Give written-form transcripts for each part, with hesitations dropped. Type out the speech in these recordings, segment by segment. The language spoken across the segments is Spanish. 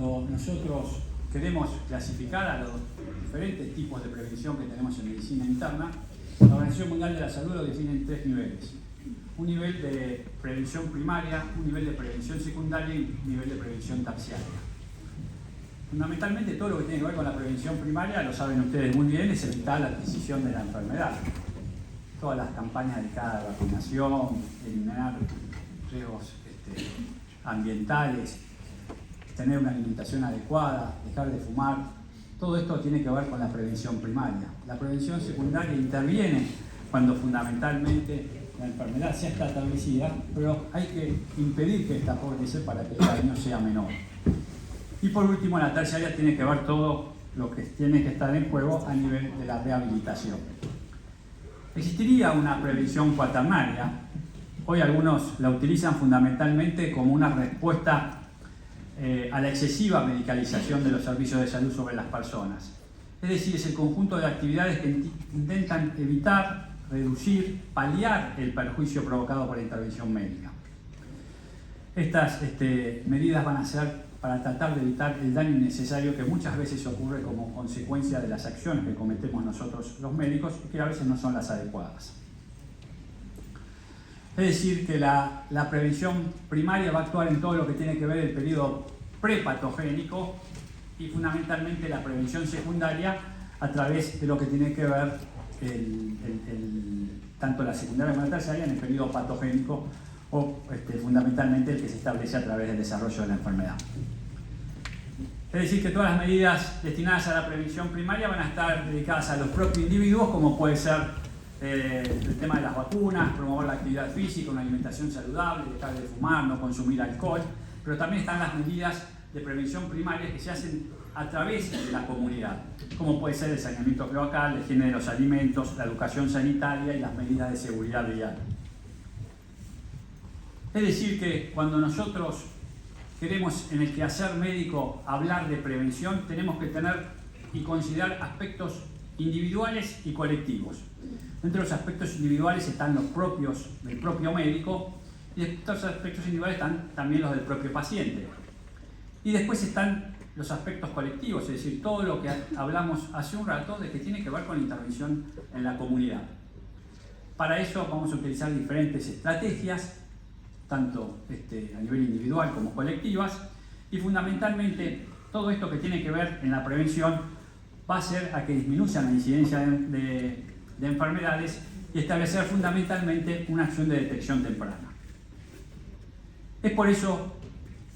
cuando nosotros queremos clasificar a los diferentes tipos de prevención que tenemos en medicina interna, la Organización Mundial de la Salud lo define en 3 niveles. Un nivel de prevención primaria, un nivel de prevención secundaria y un nivel de prevención terciaria. Fundamentalmente todo lo que tiene que ver con la prevención primaria, lo saben ustedes muy bien, es evitar la adquisición de la enfermedad. Todas las campañas dedicadas a la vacunación, eliminar riesgos ambientales, tener una alimentación adecuada, dejar de fumar, todo esto tiene que ver con la prevención primaria. La prevención secundaria interviene cuando fundamentalmente la enfermedad ya está establecida, pero hay que impedir que esta progrese para que el daño sea menor. Y por último, la terciaria tiene que ver todo lo que tiene que estar en juego a nivel de la rehabilitación. Existiría una prevención cuaternaria. Hoy algunos la utilizan fundamentalmente como una respuesta a la excesiva medicalización de los servicios de salud sobre las personas. Es decir, es el conjunto de actividades que intentan evitar, reducir, paliar el perjuicio provocado por la intervención médica. Estas medidas van a ser para tratar de evitar el daño innecesario que muchas veces ocurre como consecuencia de las acciones que cometemos nosotros los médicos y que a veces no son las adecuadas. Es decir, que la prevención primaria va a actuar en todo lo que tiene que ver el periodo prepatogénico y fundamentalmente la prevención secundaria a través de lo que tiene que ver tanto la secundaria como la terciaria en el periodo patogénico o fundamentalmente el que se establece a través del desarrollo de la enfermedad. Es decir, que todas las medidas destinadas a la prevención primaria van a estar dedicadas a los propios individuos, como puede ser el tema de las vacunas, promover la actividad física, una alimentación saludable, dejar de fumar, no consumir alcohol, pero también están las medidas de prevención primaria que se hacen a través de la comunidad, como puede ser el saneamiento cloacal, la higiene de los alimentos, la educación sanitaria y las medidas de seguridad vial. Es decir, que cuando nosotros queremos en el quehacer médico hablar de prevención, tenemos que tener y considerar aspectos individuales y colectivos. Entre los aspectos individuales están los propios del propio médico y estos aspectos individuales están también los del propio paciente. Y después están los aspectos colectivos, es decir, todo lo que hablamos hace un rato de que tiene que ver con la intervención en la comunidad. Para eso vamos a utilizar diferentes estrategias, tanto a nivel individual como colectivas, y fundamentalmente todo esto que tiene que ver en la prevención va a hacer a que disminuya la incidencia de enfermedades y establecer fundamentalmente una acción de detección temprana. Es por eso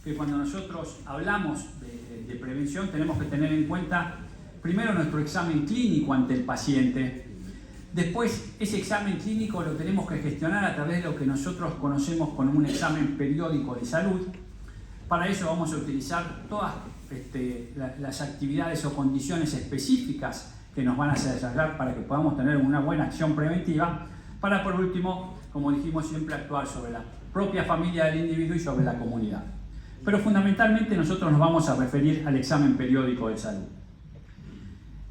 que cuando nosotros hablamos de prevención tenemos que tener en cuenta primero nuestro examen clínico ante el paciente. Después, ese examen clínico lo tenemos que gestionar a través de lo que nosotros conocemos como un examen periódico de salud. Para eso vamos a utilizar todas las actividades o condiciones específicas que nos van a hacer desarrollar para que podamos tener una buena acción preventiva, para por último, como dijimos, siempre actuar sobre la propia familia del individuo y sobre la comunidad. Pero fundamentalmente nosotros nos vamos a referir al examen periódico de salud.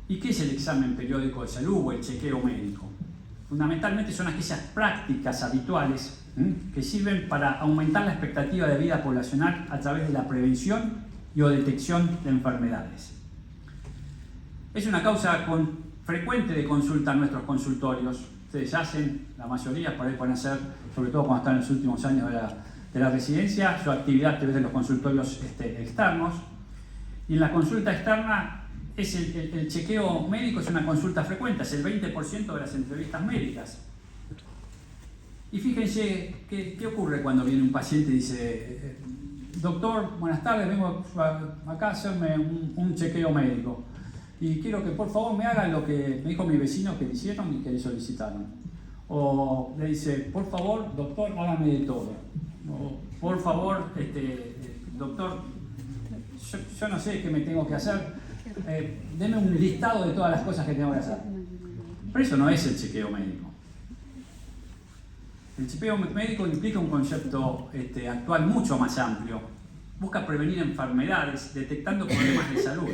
¿Y qué es el examen periódico de salud o el chequeo médico? Fundamentalmente son aquellas prácticas habituales que sirven para aumentar la expectativa de vida poblacional a través de la prevención y o detección de enfermedades. Es una causa frecuente de consulta en nuestros consultorios. Ustedes hacen, la mayoría por ahí pueden hacer, sobre todo cuando están en los últimos años de la residencia, su actividad a través de los consultorios externos. Y en la consulta externa, el chequeo médico es una consulta frecuente, es el 20% de las entrevistas médicas. Y fíjense qué ocurre cuando viene un paciente y dice: doctor, buenas tardes, vengo acá a hacerme un chequeo médico y quiero que por favor me haga lo que me dijo mi vecino que le hicieron y que le solicitaron. O le dice: por favor, doctor, hágame de todo. O por favor, doctor, yo no sé qué me tengo que hacer. Deme un listado de todas las cosas que tengo que hacer. Pero eso no es el chequeo médico. El chequeo médico implica un concepto actual mucho más amplio. Busca prevenir enfermedades, detectando problemas de salud,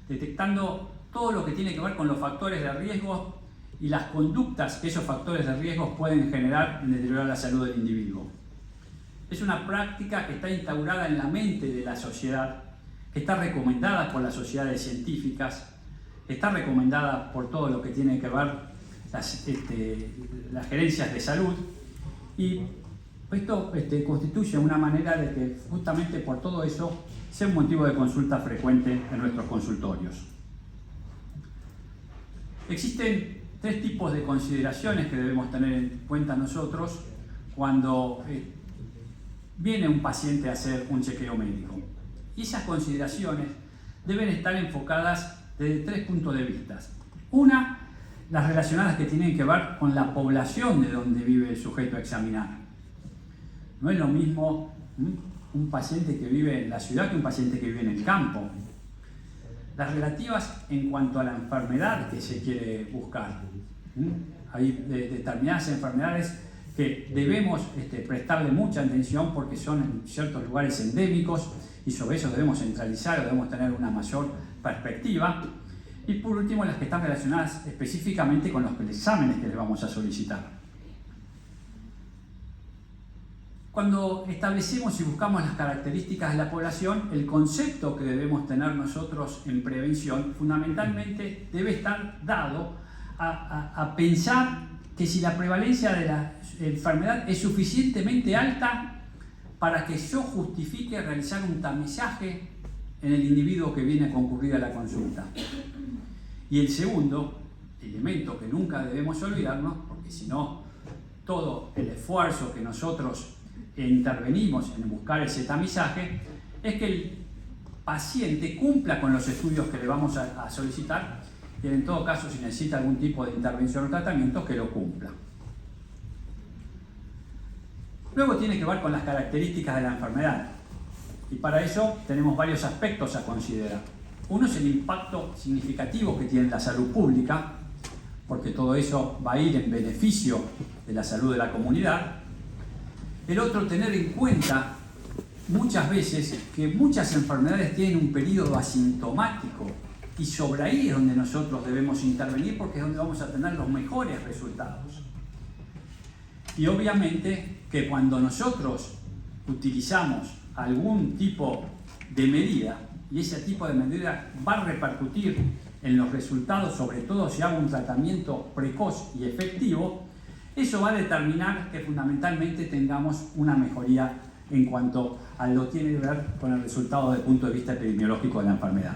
detectando todo lo que tiene que ver con los factores de riesgo y las conductas que esos factores de riesgo pueden generar en deteriorar la salud del individuo. Es una práctica que está instaurada en la mente de la sociedad, que está recomendada por las sociedades científicas, está recomendada por todo lo que tiene que ver las gerencias de salud, y esto constituye una manera de que justamente por todo eso sea un motivo de consulta frecuente en nuestros consultorios. Existen tres tipos de consideraciones que debemos tener en cuenta nosotros cuando viene un paciente a hacer un chequeo médico. Y esas consideraciones deben estar enfocadas desde tres puntos de vista. Una, las relacionadas que tienen que ver con la población de donde vive el sujeto a examinar. No es lo mismo un paciente que vive en la ciudad que un paciente que vive en el campo. Las relativas en cuanto a la enfermedad que se quiere buscar. Hay determinadas enfermedades que debemos prestarle mucha atención porque son en ciertos lugares endémicos y sobre eso debemos centralizar o debemos tener una mayor perspectiva. Y por último, las que están relacionadas específicamente con los exámenes que les vamos a solicitar. Cuando establecemos y buscamos las características de la población, el concepto que debemos tener nosotros en prevención fundamentalmente debe estar dado a pensar que si la prevalencia de la enfermedad es suficientemente alta para que yo justifique realizar un tamizaje en el individuo que viene a concurrir a la consulta. Y el segundo elemento que nunca debemos olvidarnos, porque si no, todo el esfuerzo que nosotros intervenimos en buscar ese tamizaje, es que el paciente cumpla con los estudios que le vamos a solicitar y en todo caso, si necesita algún tipo de intervención o tratamiento, que lo cumpla. Luego tiene que ver con las características de la enfermedad y para eso tenemos varios aspectos a considerar. Uno es el impacto significativo que tiene la salud pública, porque todo eso va a ir en beneficio de la salud de la comunidad. El otro, tener en cuenta muchas veces que muchas enfermedades tienen un periodo asintomático y sobre ahí es donde nosotros debemos intervenir porque es donde vamos a tener los mejores resultados. Y obviamente que cuando nosotros utilizamos algún tipo de medida y ese tipo de medida va a repercutir en los resultados, sobre todo si hago un tratamiento precoz y efectivo, eso va a determinar que fundamentalmente tengamos una mejoría en cuanto a lo que tiene que ver con el resultado desde el punto de vista epidemiológico de la enfermedad.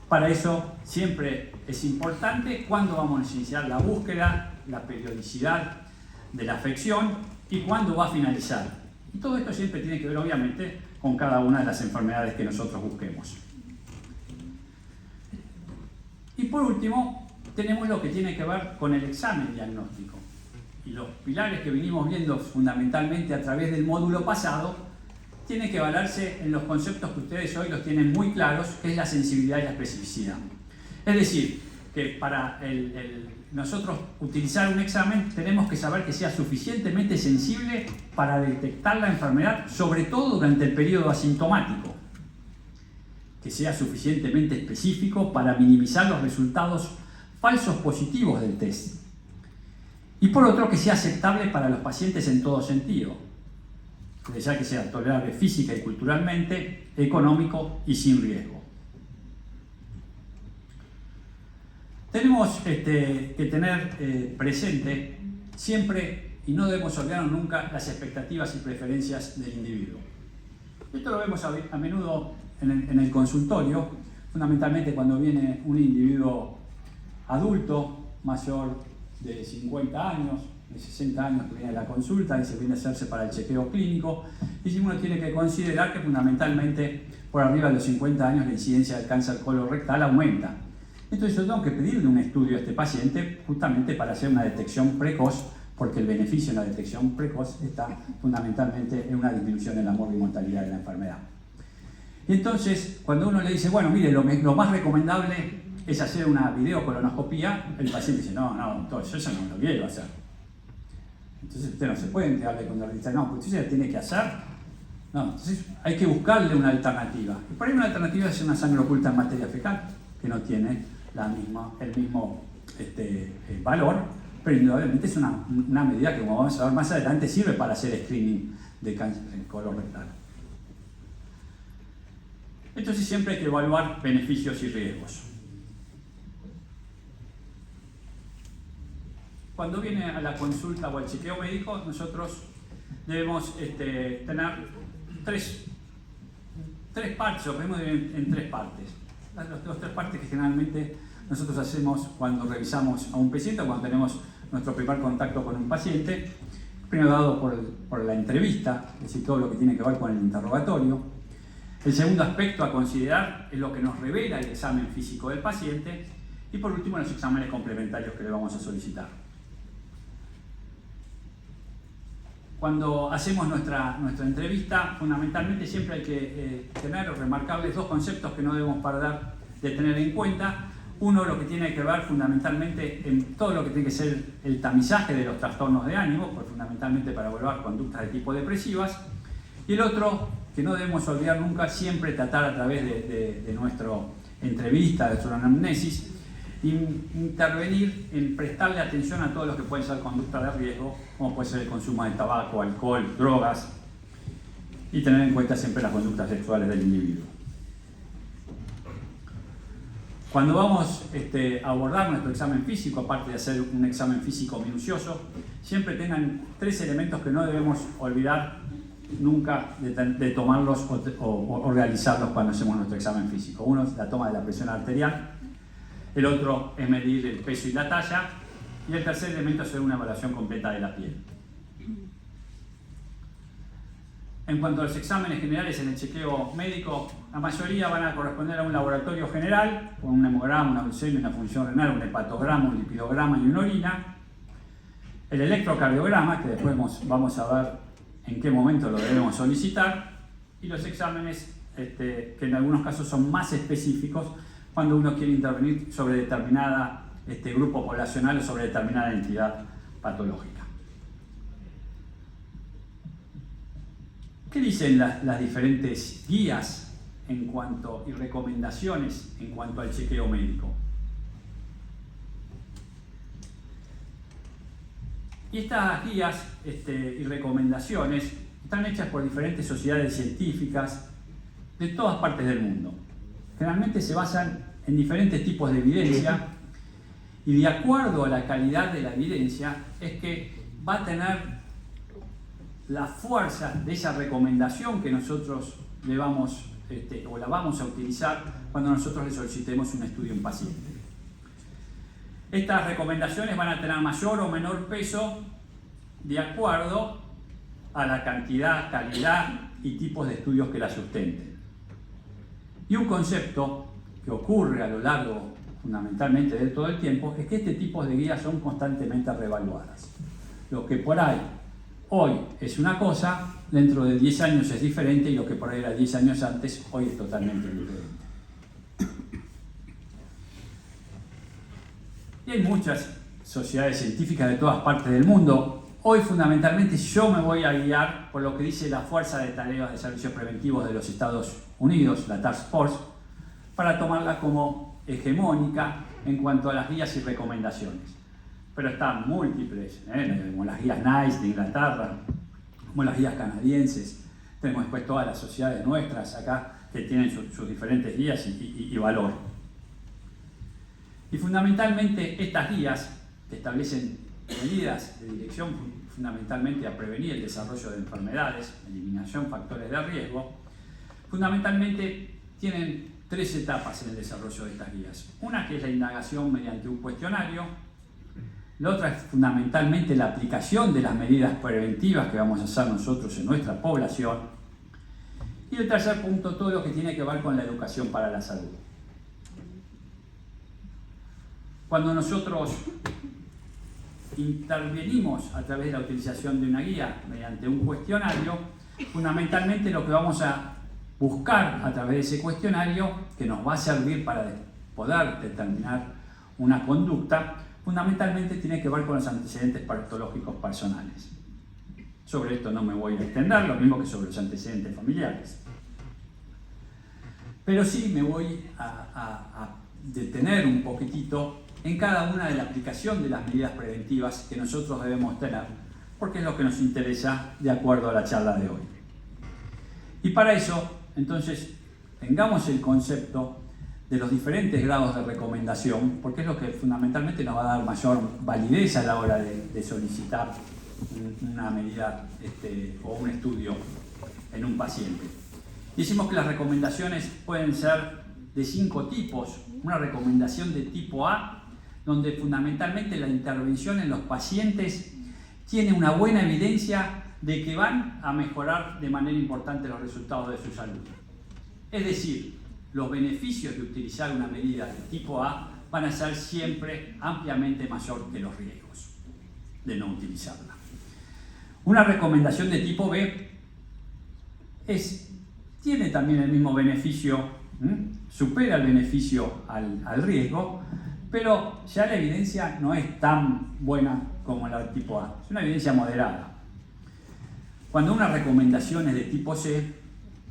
Para eso siempre es importante cuándo vamos a iniciar la búsqueda, la periodicidad de la afección y cuándo va a finalizar. Y todo esto siempre tiene que ver obviamente con cada una de las enfermedades que nosotros busquemos. Y por último, tenemos lo que tiene que ver con el examen diagnóstico. Y los pilares que vinimos viendo fundamentalmente a través del módulo pasado tienen que valerse en los conceptos que ustedes hoy los tienen muy claros, que es la sensibilidad y la especificidad. Es decir, que para nosotros utilizar un examen tenemos que saber que sea suficientemente sensible para detectar la enfermedad, sobre todo durante el periodo asintomático. Que sea suficientemente específico para minimizar los resultados falsos positivos del test. Y por otro, que sea aceptable para los pacientes en todo sentido, ya que sea tolerable física y culturalmente, económico y sin riesgo. Tenemos que tener presente siempre, y no debemos olvidarnos nunca, las expectativas y preferencias del individuo. Esto lo vemos a menudo en el consultorio, fundamentalmente cuando viene un individuo adulto, mayor de 50 años, de 60 años que viene a la consulta y se viene a hacerse para el chequeo clínico, y si uno tiene que considerar que fundamentalmente por arriba de los 50 años la incidencia del cáncer colorectal aumenta. Entonces yo tengo que pedirle un estudio a este paciente justamente para hacer una detección precoz, porque el beneficio en la detección precoz está fundamentalmente en una disminución en la morbi-mortalidad de la enfermedad. Y entonces, cuando uno le dice, bueno, mire, lo más recomendable es hacer una videocolonoscopía, el paciente dice, no, entonces yo eso no lo quiero hacer. Entonces usted no se puede enterarle cuando le dice, no, pues usted ya tiene que hacer. No, entonces hay que buscarle una alternativa. Y por ahí una alternativa es una sangre oculta en materia fecal, que no tiene el mismo valor, pero indudablemente es una medida que, como vamos a ver más adelante, sirve para hacer screening de cáncer colorectal. Entonces siempre hay que evaluar beneficios y riesgos. Cuando viene a la consulta o al chequeo médico, nosotros debemos tener tres partes, o podemos dividir en tres partes. Las tres partes que generalmente nosotros hacemos cuando revisamos a un paciente o cuando tenemos nuestro primer contacto con un paciente. Primero dado por la entrevista, es decir, todo lo que tiene que ver con el interrogatorio. El segundo aspecto a considerar es lo que nos revela el examen físico del paciente. Y por último, los exámenes complementarios que le vamos a solicitar. Cuando hacemos nuestra entrevista, fundamentalmente siempre hay que tener o remarcarles dos conceptos que no debemos perder de tener en cuenta. Uno, lo que tiene que ver fundamentalmente en todo lo que tiene que ser el tamizaje de los trastornos de ánimo, pues fundamentalmente para evaluar conductas de tipo depresivas. Y el otro, que no debemos olvidar nunca, siempre tratar a través de nuestra entrevista, de nuestra anamnesis, intervenir en prestarle atención a todo lo que puede ser conducta de riesgo, como puede ser el consumo de tabaco, alcohol, drogas, y tener en cuenta siempre las conductas sexuales del individuo. Cuando vamos a abordar nuestro examen físico, aparte de hacer un examen físico minucioso, siempre tengan tres elementos que no debemos olvidar nunca de tomarlos o realizarlos cuando hacemos nuestro examen físico. Uno es la toma de la presión arterial, el otro es medir el peso y la talla, y el tercer elemento es hacer una evaluación completa de la piel. En cuanto a los exámenes generales en el chequeo médico, la mayoría van a corresponder a un laboratorio general, con un hemograma, una glucemia, una función renal, un hepatograma, un lipidograma y una orina. El electrocardiograma, que después vamos a ver en qué momento lo debemos solicitar. Y los exámenes que en algunos casos son más específicos cuando uno quiere intervenir sobre determinada grupo poblacional o sobre determinada entidad patológica. ¿Qué dicen las diferentes guías y recomendaciones en cuanto al chequeo médico? Y estas guías y recomendaciones están hechas por diferentes sociedades científicas de todas partes del mundo. Generalmente se basan en diferentes tipos de evidencia y de acuerdo a la calidad de la evidencia es que va a tener la fuerza de esa recomendación que nosotros le vamos o la vamos a utilizar cuando nosotros le solicitemos un estudio a un paciente. Estas recomendaciones van a tener mayor o menor peso de acuerdo a la cantidad, calidad y tipos de estudios que la sustenten. Y un concepto que ocurre a lo largo fundamentalmente de todo el tiempo es que este tipo de guías son constantemente reevaluadas. Lo que por ahí hoy es una cosa, dentro de 10 años es diferente y lo que por ahí era 10 años antes, hoy es totalmente diferente. Y hay muchas sociedades científicas de todas partes del mundo. Hoy fundamentalmente yo me voy a guiar por lo que dice la Fuerza de Tareas de Servicios Preventivos de los Estados Unidos, la Task Force, para tomarla como hegemónica en cuanto a las guías y recomendaciones. Pero están múltiples, como las guías NICE de Inglaterra, como las guías canadienses. Tenemos después todas las sociedades nuestras acá que tienen sus diferentes guías y valor. Y fundamentalmente estas guías que establecen medidas de dirección fundamentalmente a prevenir el desarrollo de enfermedades, eliminación, factores de riesgo, fundamentalmente tienen tres etapas en el desarrollo de estas guías. Una que es la indagación mediante un cuestionario, la otra es fundamentalmente la aplicación de las medidas preventivas que vamos a hacer nosotros en nuestra población, y el tercer punto, todo lo que tiene que ver con la educación para la salud. Cuando nosotros intervenimos a través de la utilización de una guía mediante un cuestionario, fundamentalmente lo que vamos a buscar a través de ese cuestionario, que nos va a servir para poder determinar una conducta, fundamentalmente tiene que ver con los antecedentes patológicos personales. Sobre esto no me voy a extender, lo mismo que sobre los antecedentes familiares. Pero sí me voy a detener un poquitito en cada una de la aplicación de las medidas preventivas que nosotros debemos tener, porque es lo que nos interesa de acuerdo a la charla de hoy. Y para eso, entonces, tengamos el concepto de los diferentes grados de recomendación, porque es lo que fundamentalmente nos va a dar mayor validez a la hora de solicitar una medida o un estudio en un paciente. Decimos que las recomendaciones pueden ser de 5 tipos. Una recomendación de tipo A, donde fundamentalmente la intervención en los pacientes tiene una buena evidencia de que van a mejorar de manera importante los resultados de su salud. Es decir, los beneficios de utilizar una medida de tipo A van a ser siempre ampliamente mayor que los riesgos de no utilizarla. Una recomendación de tipo B tiene también el mismo beneficio, supera el beneficio al riesgo, pero ya la evidencia no es tan buena como la de tipo A, es una evidencia moderada. Cuando una recomendación es de tipo C,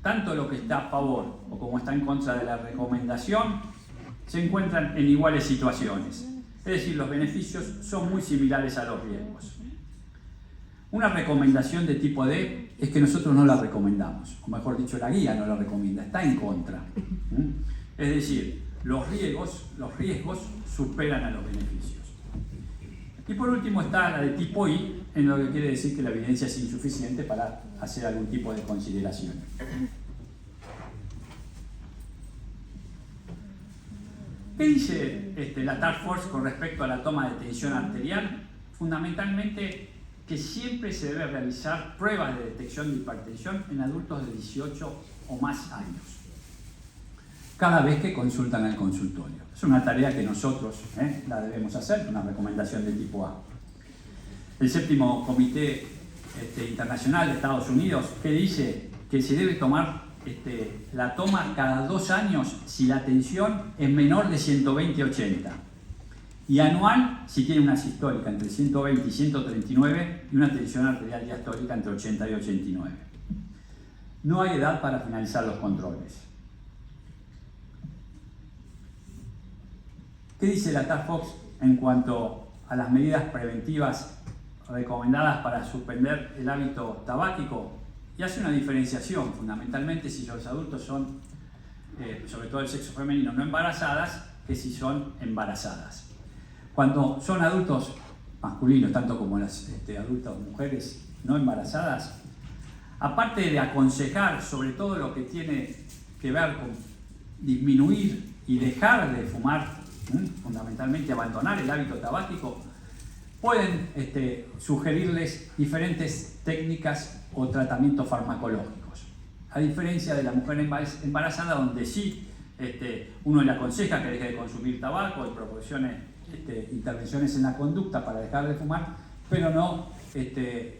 tanto lo que está a favor o como está en contra de la recomendación se encuentran en iguales situaciones. Es decir, los beneficios son muy similares a los riesgos. Una recomendación de tipo D es que nosotros no la recomendamos, o mejor dicho, la guía no la recomienda, está en contra. Es decir, los riesgos superan a los beneficios. Y por último está la de tipo I, en lo que quiere decir que la evidencia es insuficiente para hacer algún tipo de consideración. ¿Qué dice la Task Force con respecto a la toma de tensión arterial? Fundamentalmente que siempre se debe realizar pruebas de detección de hipertensión en adultos de 18 o más años, cada vez que consultan al consultorio. Es una tarea que nosotros la debemos hacer, una recomendación de tipo A. El séptimo Comité Internacional de Estados Unidos, que dice que se debe tomar la toma cada 2 años si la tensión es menor de 120/80 y anual si tiene una sistólica entre 120 y 139 y una tensión arterial diastólica entre 80 y 89. No hay edad para finalizar los controles. ¿Qué dice la Task Force en cuanto a las medidas preventivas recomendadas para suspender el hábito tabáquico? Y hace una diferenciación, fundamentalmente si los adultos son, sobre todo el sexo femenino, no embarazadas, que si son embarazadas. Cuando son adultos masculinos, tanto como las adultas mujeres no embarazadas, aparte de aconsejar sobre todo lo que tiene que ver con disminuir y dejar de fumar, fundamentalmente abandonar el hábito tabáquico, pueden sugerirles diferentes técnicas o tratamientos farmacológicos. A diferencia de la mujer embarazada, donde sí uno le aconseja que deje de consumir tabaco y proporcione intervenciones en la conducta para dejar de fumar, pero no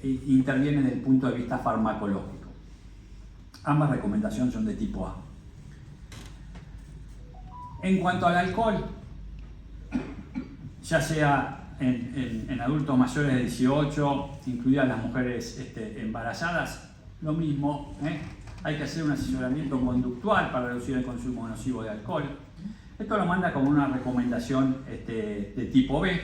interviene desde el punto de vista farmacológico. Ambas recomendaciones son de tipo A. En cuanto al alcohol, ya sea en adultos mayores de 18, incluidas las mujeres embarazadas, lo mismo, hay que hacer un asesoramiento conductual para reducir el consumo nocivo de alcohol. Esto lo manda como una recomendación de tipo B.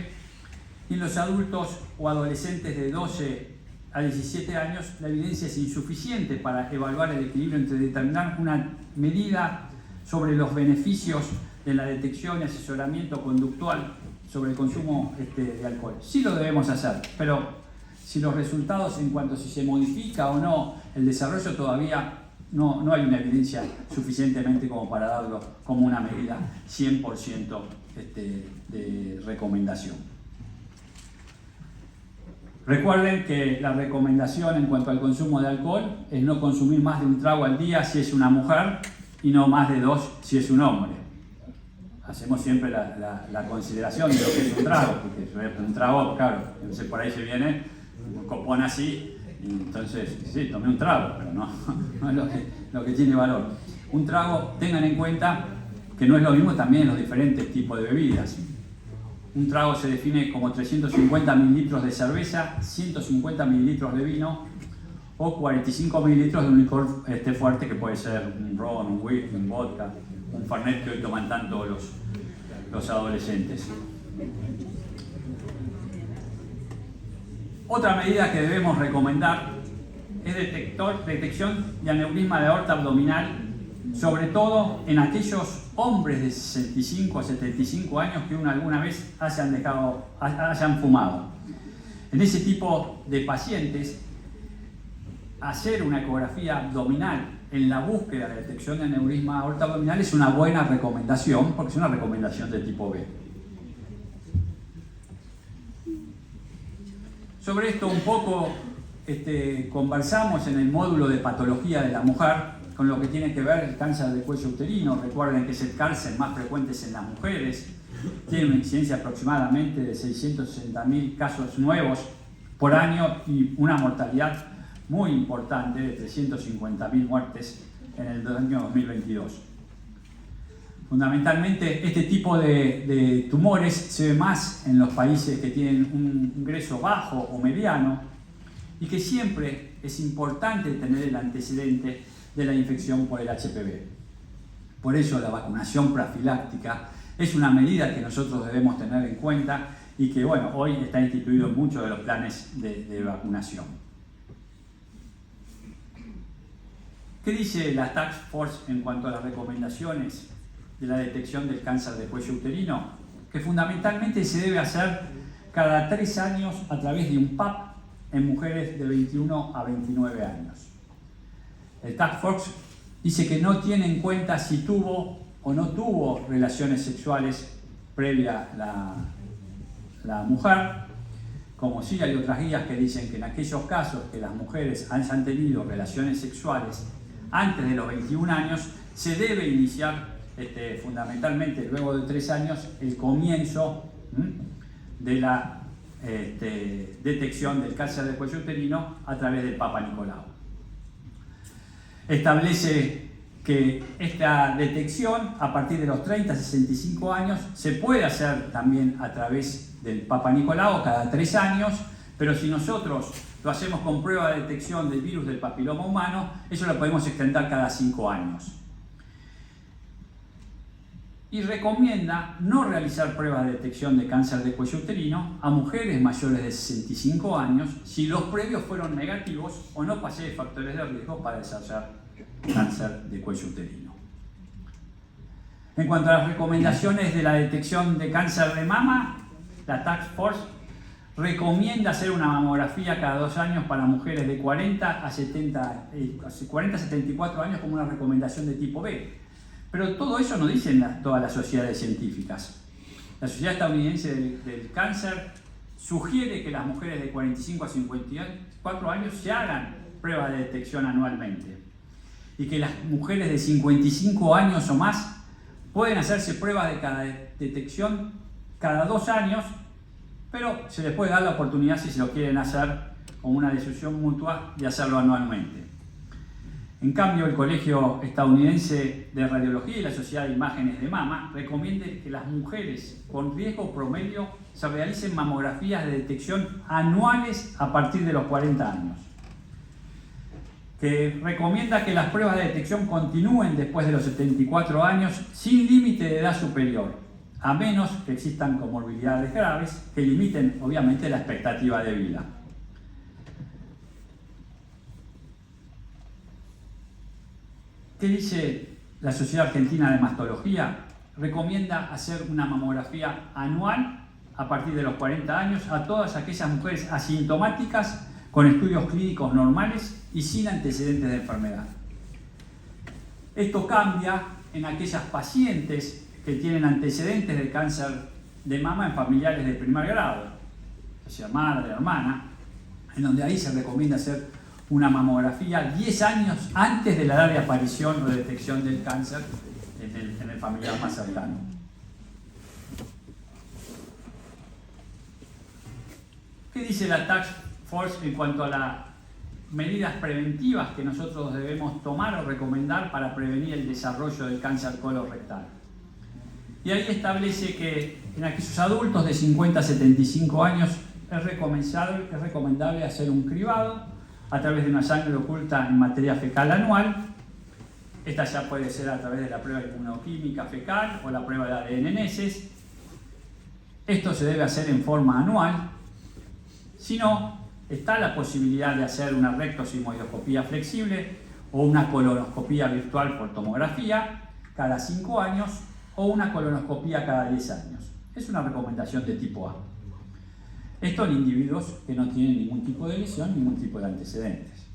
Y en los adultos o adolescentes de 12 a 17 años, la evidencia es insuficiente para evaluar el equilibrio entre determinar una medida sobre los beneficios de la detección y asesoramiento conductual sobre el consumo de alcohol. Sí lo debemos hacer, pero si los resultados en cuanto a si se modifica o no el desarrollo todavía no hay una evidencia suficientemente como para darlo como una medida 100% de recomendación. Recuerden que la recomendación en cuanto al consumo de alcohol es no consumir más de un trago al día si es una mujer y no más de 2 si es un hombre. Hacemos siempre la consideración de lo que es un trago, porque un trago, claro, entonces por ahí se viene un copón así, y entonces sí, tomé un trago, pero no es lo que tiene valor. Un trago, tengan en cuenta que no es lo mismo también en los diferentes tipos de bebidas. Un trago se define como 350 mililitros de cerveza, 150 mililitros de vino o 45 mililitros de un licor fuerte que puede ser un ron, un whisky, un vodka, un fernet que hoy toman tanto los adolescentes. Otra medida que debemos recomendar es detección de aneurisma de aorta abdominal sobre todo en aquellos hombres de 65 a 75 años que alguna vez hayan fumado. En ese tipo de pacientes, hacer una ecografía abdominal en la búsqueda de detección de aneurisma aorta abdominal es una buena recomendación, porque es una recomendación de tipo B. Sobre esto un poco conversamos en el módulo de patología de la mujer, con lo que tiene que ver el cáncer de cuello uterino. Recuerden que es el cáncer más frecuente en las mujeres, tiene una incidencia aproximadamente de 660.000 casos nuevos por año y una mortalidad muy importante de 350.000 muertes en el año 2022. Fundamentalmente este tipo de tumores se ve más en los países que tienen un ingreso bajo o mediano y que siempre es importante tener el antecedente de la infección por el HPV. Por eso la vacunación profiláctica es una medida que nosotros debemos tener en cuenta y que bueno, hoy está instituido en muchos de los planes de vacunación. ¿Qué dice la Task Force en cuanto a las recomendaciones de la detección del cáncer de cuello uterino? Que fundamentalmente se debe hacer cada 3 años a través de un PAP en mujeres de 21 a 29 años. El Task Force dice que no tiene en cuenta si tuvo o no tuvo relaciones sexuales previa la mujer, como sí hay otras guías que dicen que en aquellos casos que las mujeres hayan tenido relaciones sexuales antes de los 21 años, se debe iniciar fundamentalmente luego de 3 años el comienzo de la detección del cáncer de cuello uterino a través del Papa Nicolau. Establece que esta detección a partir de los 30 a 65 años se puede hacer también a través del Papa Nicolau cada 3 años, pero si nosotros lo hacemos con prueba de detección del virus del papiloma humano, eso lo podemos extender cada 5 años. Y recomienda no realizar pruebas de detección de cáncer de cuello uterino a mujeres mayores de 65 años si los previos fueron negativos o no pasé factores de riesgo para desarrollar cáncer de cuello uterino. En cuanto a las recomendaciones de la detección de cáncer de mama, la Task Force recomienda hacer una mamografía cada 2 años para mujeres de 40 a 74 años como una recomendación de tipo B. Pero todo eso no dicen todas las sociedades científicas. La Sociedad Estadounidense del Cáncer sugiere que las mujeres de 45 a 54 años se hagan pruebas de detección anualmente y que las mujeres de 55 años o más pueden hacerse pruebas de detección cada 2 años, pero se les puede dar la oportunidad, si se lo quieren hacer con una decisión mutua, de hacerlo anualmente. En cambio, el Colegio Estadounidense de Radiología y la Sociedad de Imágenes de Mama recomiendan que las mujeres con riesgo promedio se realicen mamografías de detección anuales a partir de los 40 años. Que recomienda que las pruebas de detección continúen después de los 74 años sin límite de edad superior, a menos que existan comorbilidades graves que limiten obviamente la expectativa de vida. ¿Qué dice la Sociedad Argentina de Mastología? Recomienda hacer una mamografía anual a partir de los 40 años a todas aquellas mujeres asintomáticas con estudios clínicos normales y sin antecedentes de enfermedad. Esto cambia en aquellas pacientes que tienen antecedentes de cáncer de mama en familiares de primer grado, o sea, madre, hermana, en donde ahí se recomienda hacer una mamografía 10 años antes de la edad de aparición o de detección del cáncer en el familiar más cercano. ¿Qué dice la Task Force en cuanto a las medidas preventivas que nosotros debemos tomar o recomendar para prevenir el desarrollo del cáncer colorectal? Y ahí establece que en aquellos adultos de 50 a 75 años es recomendable hacer un cribado a través de una sangre oculta en materia fecal anual. Esta ya puede ser a través de la prueba inmunoquímica fecal o la prueba de ADN en heces. Esto se debe hacer en forma anual. Si no, está la posibilidad de hacer una rectosigmoidoscopía flexible o una colonoscopía virtual por tomografía cada 5 años o una colonoscopía cada 10 años. Es una recomendación de tipo A. Esto en individuos que no tienen ningún tipo de lesión, ningún tipo de antecedentes.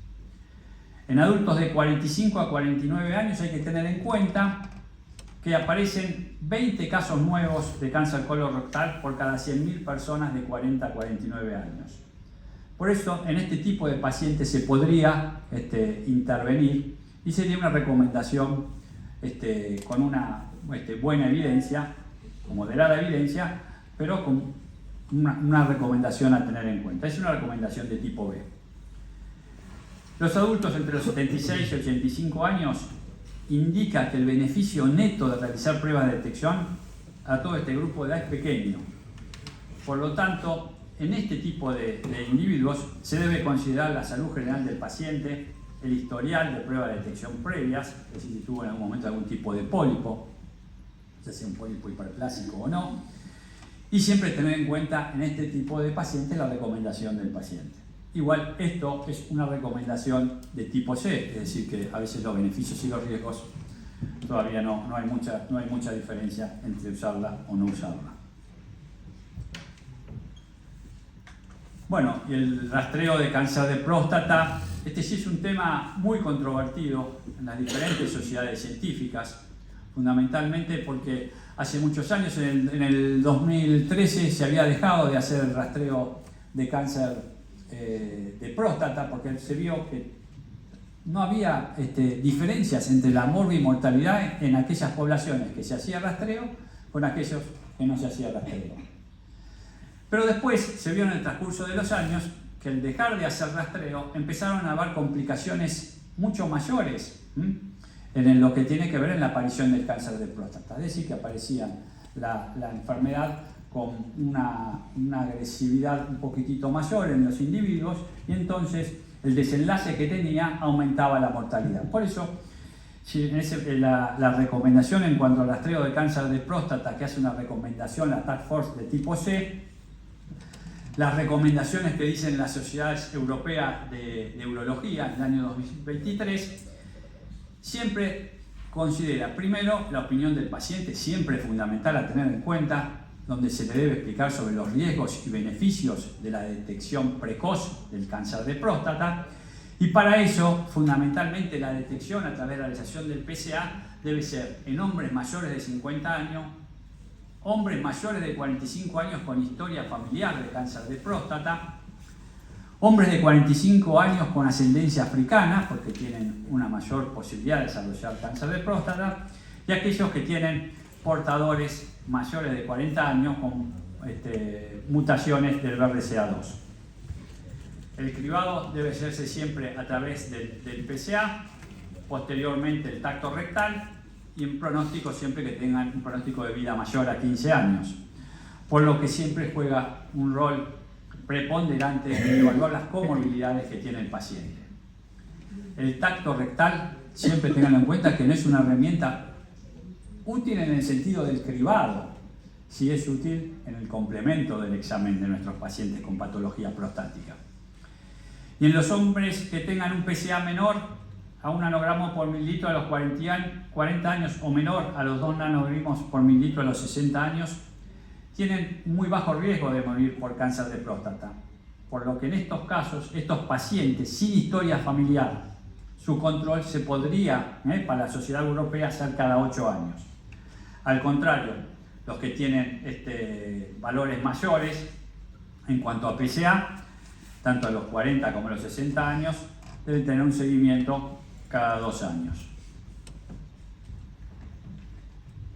En adultos de 45 a 49 años hay que tener en cuenta que aparecen 20 casos nuevos de cáncer colorectal por cada 100.000 personas de 40 a 49 años. Por eso, en este tipo de pacientes se podría intervenir y sería una recomendación con una buena evidencia, con moderada evidencia, pero con una recomendación a tener en cuenta. Es una recomendación de tipo B. Los adultos entre los 76 y 85 años indica que el beneficio neto de realizar pruebas de detección a todo este grupo de edad es pequeño. Por lo tanto, en este tipo de individuos se debe considerar la salud general del paciente, el historial de pruebas de detección previas, es decir, si tuvo en algún momento algún tipo de pólipo, ya sea un pólipo hiperplásico o no, y siempre tener en cuenta en este tipo de pacientes la recomendación del paciente. Igual esto es una recomendación de tipo C, es decir, que a veces los beneficios y los riesgos todavía no hay mucha diferencia entre usarla o no usarla. Bueno, y el rastreo de cáncer de próstata, este sí es un tema muy controvertido en las diferentes sociedades científicas, fundamentalmente porque hace muchos años, en el 2013, se había dejado de hacer el rastreo de cáncer de próstata porque se vio que no había diferencias entre la morbimortalidad en aquellas poblaciones que se hacía rastreo con aquellos que no se hacía rastreo. Pero después se vio en el transcurso de los años que al dejar de hacer rastreo empezaron a haber complicaciones mucho mayores en lo que tiene que ver en la aparición del cáncer de próstata. Es decir, que aparecía la enfermedad con una agresividad un poquitito mayor en los individuos y entonces el desenlace que tenía aumentaba la mortalidad. Por eso, la recomendación en cuanto al rastreo de cáncer de próstata, que hace una recomendación la Task Force de tipo C, las recomendaciones que dicen las sociedades europeas de urología en el año 2023, siempre considera primero la opinión del paciente, siempre fundamental a tener en cuenta, donde se le debe explicar sobre los riesgos y beneficios de la detección precoz del cáncer de próstata, y para eso fundamentalmente la detección a través de la realización del PSA debe ser en hombres mayores de 50 años, hombres mayores de 45 años con historia familiar de cáncer de próstata, hombres de 45 años con ascendencia africana, porque tienen una mayor posibilidad de desarrollar cáncer de próstata, y aquellos que tienen portadores mayores de 40 años con mutaciones del BRCA2. El cribado debe hacerse siempre a través del PSA, posteriormente el tacto rectal, y en pronóstico siempre que tengan un pronóstico de vida mayor a 15 años, por lo que siempre juega un rol preponderante en evaluar las comorbilidades que tiene el paciente. El tacto rectal, siempre tengan en cuenta que no es una herramienta útil en el sentido del cribado, sí es útil en el complemento del examen de nuestros pacientes con patología prostática. Y en los hombres que tengan un PSA menor a 1 nanogramo por mililitro a los 40 años o menor a los 2 nanogramos por mililitro a los 60 años, tienen muy bajo riesgo de morir por cáncer de próstata. Por lo que en estos casos, estos pacientes sin historia familiar, su control se podría, para la sociedad europea, hacer cada 8 años. Al contrario, los que tienen valores mayores en cuanto a PSA, tanto a los 40 como a los 60 años, deben tener un seguimiento cada 2 años.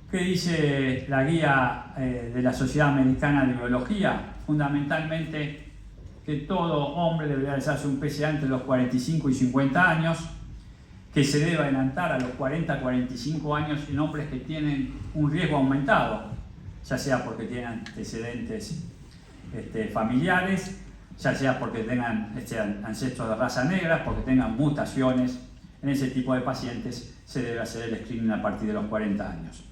¿Qué dice la guía de la Sociedad Americana de Urología? Fundamentalmente que todo hombre debería realizarse un PSA entre los 45 y 50 años, que se debe adelantar a los 40-45 años en hombres que tienen un riesgo aumentado, ya sea porque tienen antecedentes familiares, ya sea porque tengan ancestros de raza negra, porque tengan mutaciones. En ese tipo de pacientes se debe hacer el screening a partir de los 40 años.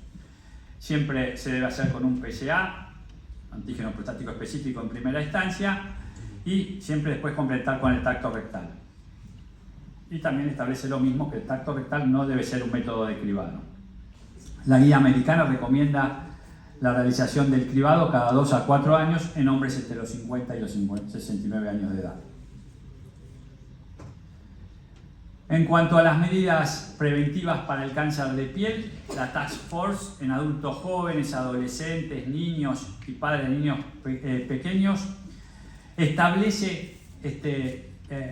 Siempre se debe hacer con un PSA, antígeno prostático específico en primera instancia, y siempre después completar con el tacto rectal. Y también establece lo mismo, que el tacto rectal no debe ser un método de cribado. La guía americana recomienda la realización del cribado cada 2 a 4 años en hombres entre los 50 y los 69 años de edad. En cuanto a las medidas preventivas para el cáncer de piel, la Task Force en adultos jóvenes, adolescentes, niños y padres de niños pequeños establece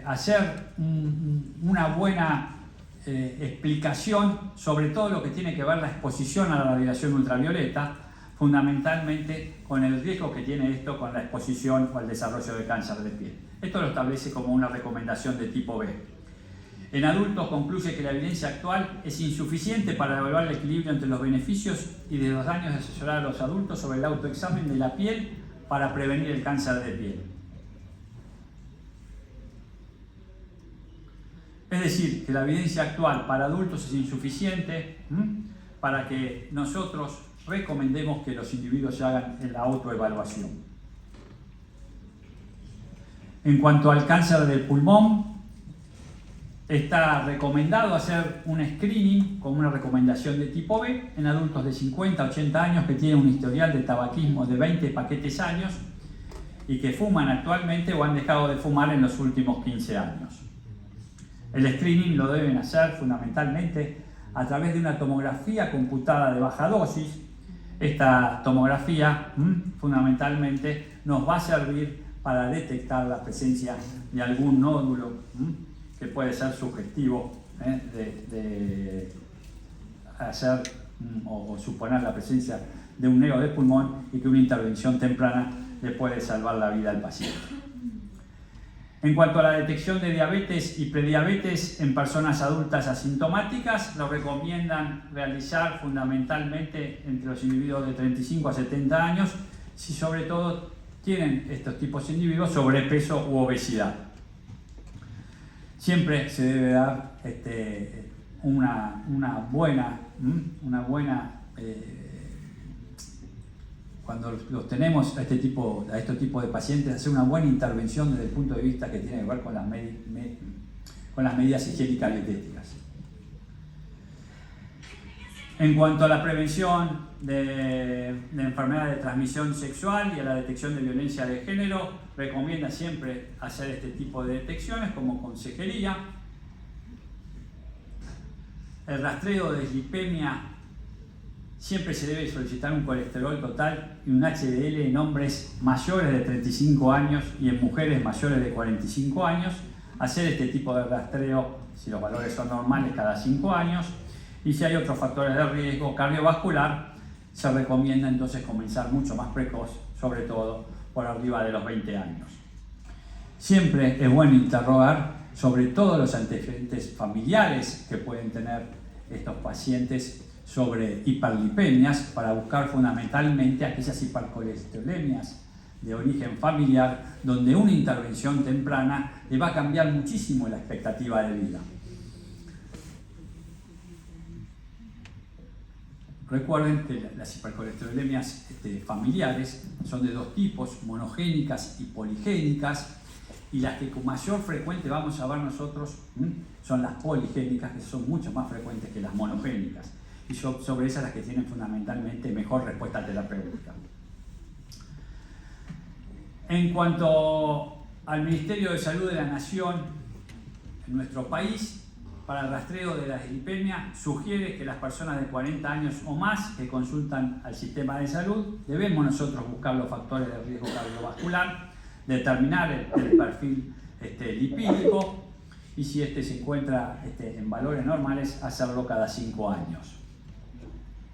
hacer una buena explicación sobre todo lo que tiene que ver la exposición a la radiación ultravioleta, fundamentalmente con el riesgo que tiene esto con la exposición o el desarrollo de cáncer de piel. Esto lo establece como una recomendación de tipo B. En adultos concluye que la evidencia actual es insuficiente para evaluar el equilibrio entre los beneficios y de los daños de asesorar a los adultos sobre el autoexamen de la piel para prevenir el cáncer de piel. Es decir, que la evidencia actual para adultos es insuficiente para que nosotros recomendemos que los individuos hagan la autoevaluación. En cuanto al cáncer del pulmón, está recomendado hacer un screening con una recomendación de tipo B en adultos de 50 a 80 años que tienen un historial de tabaquismo de 20 paquetes años y que fuman actualmente o han dejado de fumar en los últimos 15 años. El screening lo deben hacer fundamentalmente a través de una tomografía computada de baja dosis. Esta tomografía fundamentalmente nos va a servir para detectar la presencia de algún nódulo que puede ser sugestivo de hacer o suponer la presencia de un neo de pulmón y que una intervención temprana le puede salvar la vida al paciente. En cuanto a la detección de diabetes y prediabetes en personas adultas asintomáticas, lo recomiendan realizar fundamentalmente entre los individuos de 35 a 70 años, si sobre todo tienen estos tipos de individuos sobrepeso u obesidad. Siempre se debe dar una buena cuando los tenemos a este tipo de pacientes, hacer una buena intervención desde el punto de vista que tiene que ver con las medidas higiénicas y dietéticas. En cuanto a la prevención de enfermedades de transmisión sexual y a la detección de violencia de género, recomienda siempre hacer este tipo de detecciones como consejería. El rastreo de dislipemia, siempre se debe solicitar un colesterol total y un HDL en hombres mayores de 35 años y en mujeres mayores de 45 años. Hacer este tipo de rastreo, si los valores son normales, cada 5 años. Y si hay otros factores de riesgo cardiovascular, se recomienda entonces comenzar mucho más precoz, sobre todo por arriba de los 20 años. Siempre es bueno interrogar sobre todos los antecedentes familiares que pueden tener estos pacientes sobre hiperlipemias para buscar fundamentalmente aquellas hipercolesterolemias de origen familiar donde una intervención temprana le va a cambiar muchísimo la expectativa de vida. Recuerden que las hipercolesterolemias familiares son de dos tipos, monogénicas y poligénicas, y las que con mayor frecuencia vamos a ver nosotros son las poligénicas, que son mucho más frecuentes que las monogénicas, y sobre esas las que tienen fundamentalmente mejor respuesta terapéutica. En cuanto al Ministerio de Salud de la Nación, en nuestro país, para el rastreo de la dislipemia, sugiere que las personas de 40 años o más que consultan al sistema de salud, debemos nosotros buscar los factores de riesgo cardiovascular, determinar el perfil lipídico y si se encuentra en valores normales, hacerlo cada 5 años.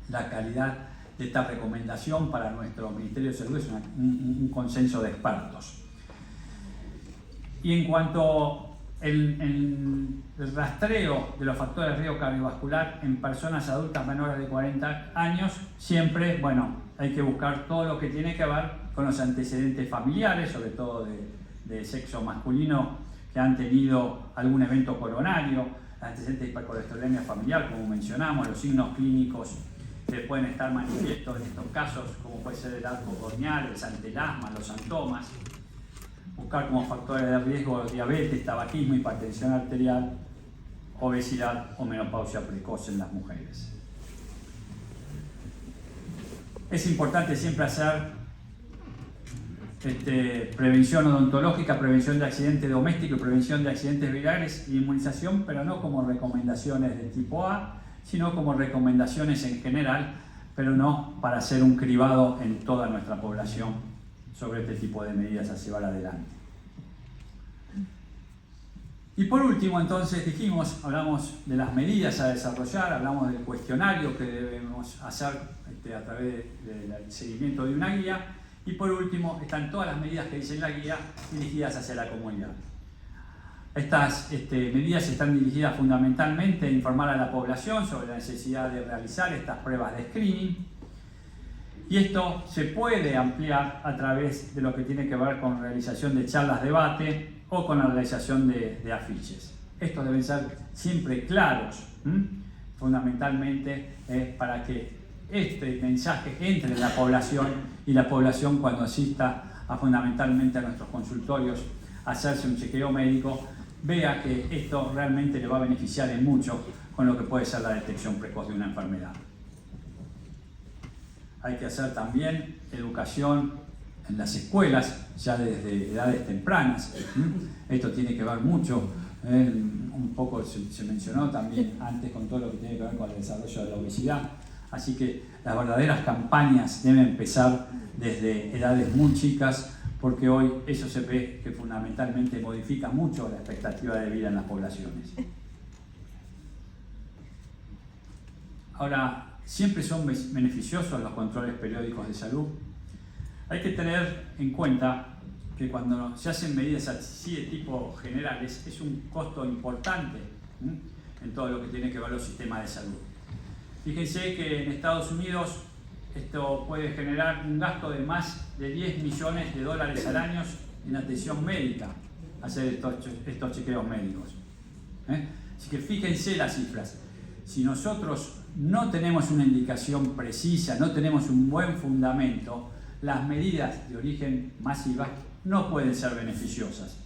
La calidad de esta recomendación para nuestro Ministerio de Salud es un consenso de expertos. Y en cuanto el rastreo de los factores de riesgo cardiovascular en personas adultas menores de 40 años, siempre, hay que buscar todo lo que tiene que ver con los antecedentes familiares, sobre todo de sexo masculino, que han tenido algún evento coronario, antecedentes de hipercolesterolemia familiar, como mencionamos, los signos clínicos que pueden estar manifiestos en estos casos, como puede ser el arco corneal, el santelasma, los santomas. Buscar como factores de riesgo diabetes, tabaquismo, hipertensión arterial obesidad o menopausia precoz en las mujeres. Es importante siempre hacer prevención odontológica, prevención de accidentes domésticos, prevención de accidentes virales y inmunización, pero no como recomendaciones de tipo A, sino como recomendaciones en general, pero no para hacer un cribado en toda nuestra población sobre este tipo de medidas a llevar adelante. Y por último, entonces, hablamos de las medidas a desarrollar, hablamos del cuestionario que debemos hacer a través del seguimiento de una guía, y por último están todas las medidas que dice la guía dirigidas hacia la comunidad. Estas medidas están dirigidas fundamentalmente a informar a la población sobre la necesidad de realizar estas pruebas de screening, y esto se puede ampliar a través de lo que tiene que ver con realización de charlas de debate o con la realización de afiches. Estos deben ser siempre claros, fundamentalmente para que este mensaje entre en la población, y la población, cuando asista fundamentalmente a nuestros consultorios a hacerse un chequeo médico, vea que esto realmente le va a beneficiar en mucho con lo que puede ser la detección precoz de una enfermedad. Hay que hacer también educación en las escuelas, ya desde edades tempranas. Esto tiene que ver mucho, un poco se mencionó también antes con todo lo que tiene que ver con el desarrollo de la obesidad. Así que las verdaderas campañas deben empezar desde edades muy chicas, porque hoy eso se ve que fundamentalmente modifica mucho la expectativa de vida en las poblaciones. Ahora, siempre son beneficiosos los controles periódicos de salud. Hay que tener en cuenta que cuando se hacen medidas así de tipo generales, es un costo importante en todo lo que tiene que ver los sistemas de salud. Fíjense que en Estados Unidos esto puede generar un gasto de más de 10 millones de dólares al año en atención médica, hacer estos chequeos médicos. Así que fíjense las cifras. Si nosotros no tenemos una indicación precisa, no tenemos un buen fundamento, las medidas de origen masiva no pueden ser beneficiosas.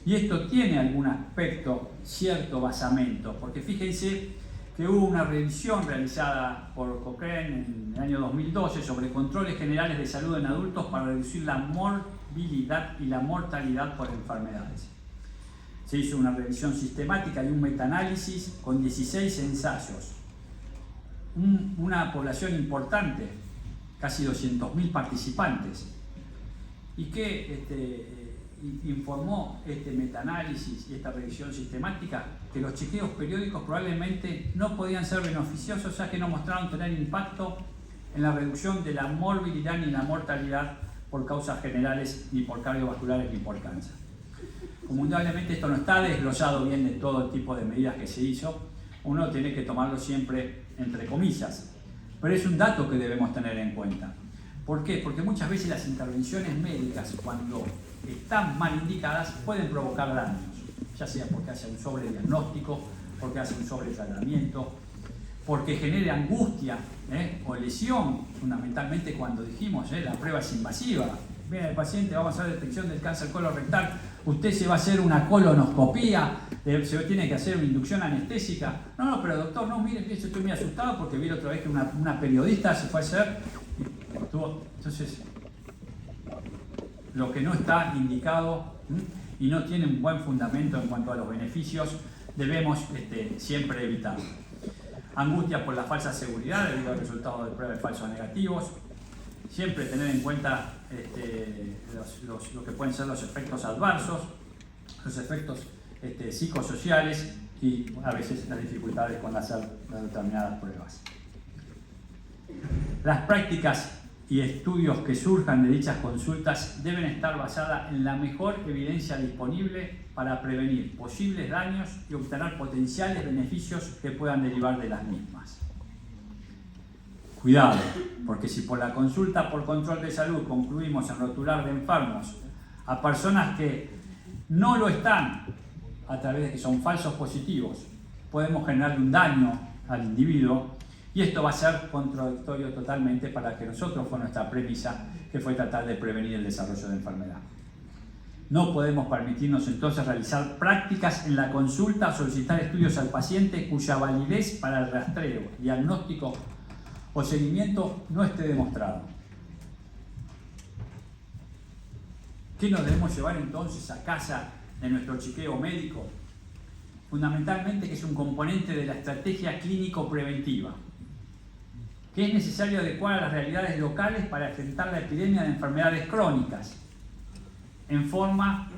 Y esto tiene algún aspecto, cierto basamento, porque fíjense que hubo una revisión realizada por Cochrane en el año 2012 sobre controles generales de salud en adultos para reducir la morbilidad y la mortalidad por enfermedades. Se hizo una revisión sistemática y un metaanálisis con 16 ensayos. Una población importante, casi 200.000 participantes. ¿Y qué informó este metaanálisis y esta revisión sistemática? Que los chequeos periódicos probablemente no podían ser beneficiosos, ya que no mostraron tener impacto en la reducción de la morbilidad ni la mortalidad por causas generales, ni por cardiovasculares, ni por cáncer. Como indudablemente esto no está desglosado bien de todo el tipo de medidas que se hizo, uno tiene que tomarlo siempre entre comillas, pero es un dato que debemos tener en cuenta. ¿Por qué? Porque muchas veces las intervenciones médicas, cuando están mal indicadas, pueden provocar daños, ya sea porque hace un sobrediagnóstico, porque hace un sobretratamiento, porque genere angustia o lesión, fundamentalmente cuando dijimos la prueba es invasiva. Viene el paciente, vamos a hacer detección del cáncer colorectal, usted se va a hacer una colonoscopía, se tiene que hacer una inducción anestésica. No, pero doctor, no, mire, yo estoy muy asustado porque vi otra vez que una periodista se fue a hacer. Entonces, lo que no está indicado y no tiene un buen fundamento en cuanto a los beneficios, debemos siempre evitarlo. Angustia por la falsa seguridad debido al resultado de pruebas falsos negativos. Siempre tener en cuenta lo que pueden ser los efectos adversos, los efectos psicosociales y a veces las dificultades con hacer determinadas pruebas. Las prácticas y estudios que surjan de dichas consultas deben estar basadas en la mejor evidencia disponible para prevenir posibles daños y obtener potenciales beneficios que puedan derivar de las mismas. Cuidado, porque si por la consulta por control de salud concluimos en rotular de enfermos a personas que no lo están, a través de que son falsos positivos, podemos generarle un daño al individuo, y esto va a ser contradictorio totalmente para que nosotros fue nuestra premisa, que fue tratar de prevenir el desarrollo de enfermedad. No podemos permitirnos entonces realizar prácticas en la consulta o solicitar estudios al paciente cuya validez para el rastreo, diagnóstico o seguimiento no esté demostrado. ¿Qué nos debemos llevar entonces a casa de nuestro chequeo médico? Fundamentalmente que es un componente de la estrategia clínico-preventiva, que es necesario adecuar a las realidades locales para enfrentar la epidemia de enfermedades crónicas, en forma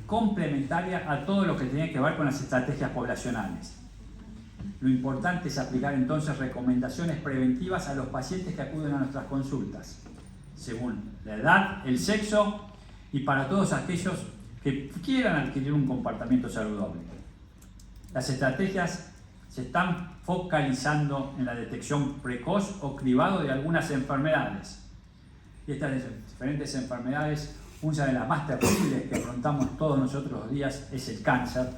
complementaria a todo lo que tiene que ver con las estrategias poblacionales. Lo importante es aplicar entonces recomendaciones preventivas a los pacientes que acuden a nuestras consultas, según la edad, el sexo y para todos aquellos que quieran adquirir un comportamiento saludable. Las estrategias se están focalizando en la detección precoz o cribado de algunas enfermedades. Y estas diferentes enfermedades, una de las más terribles que afrontamos todos nosotros los días es el cáncer,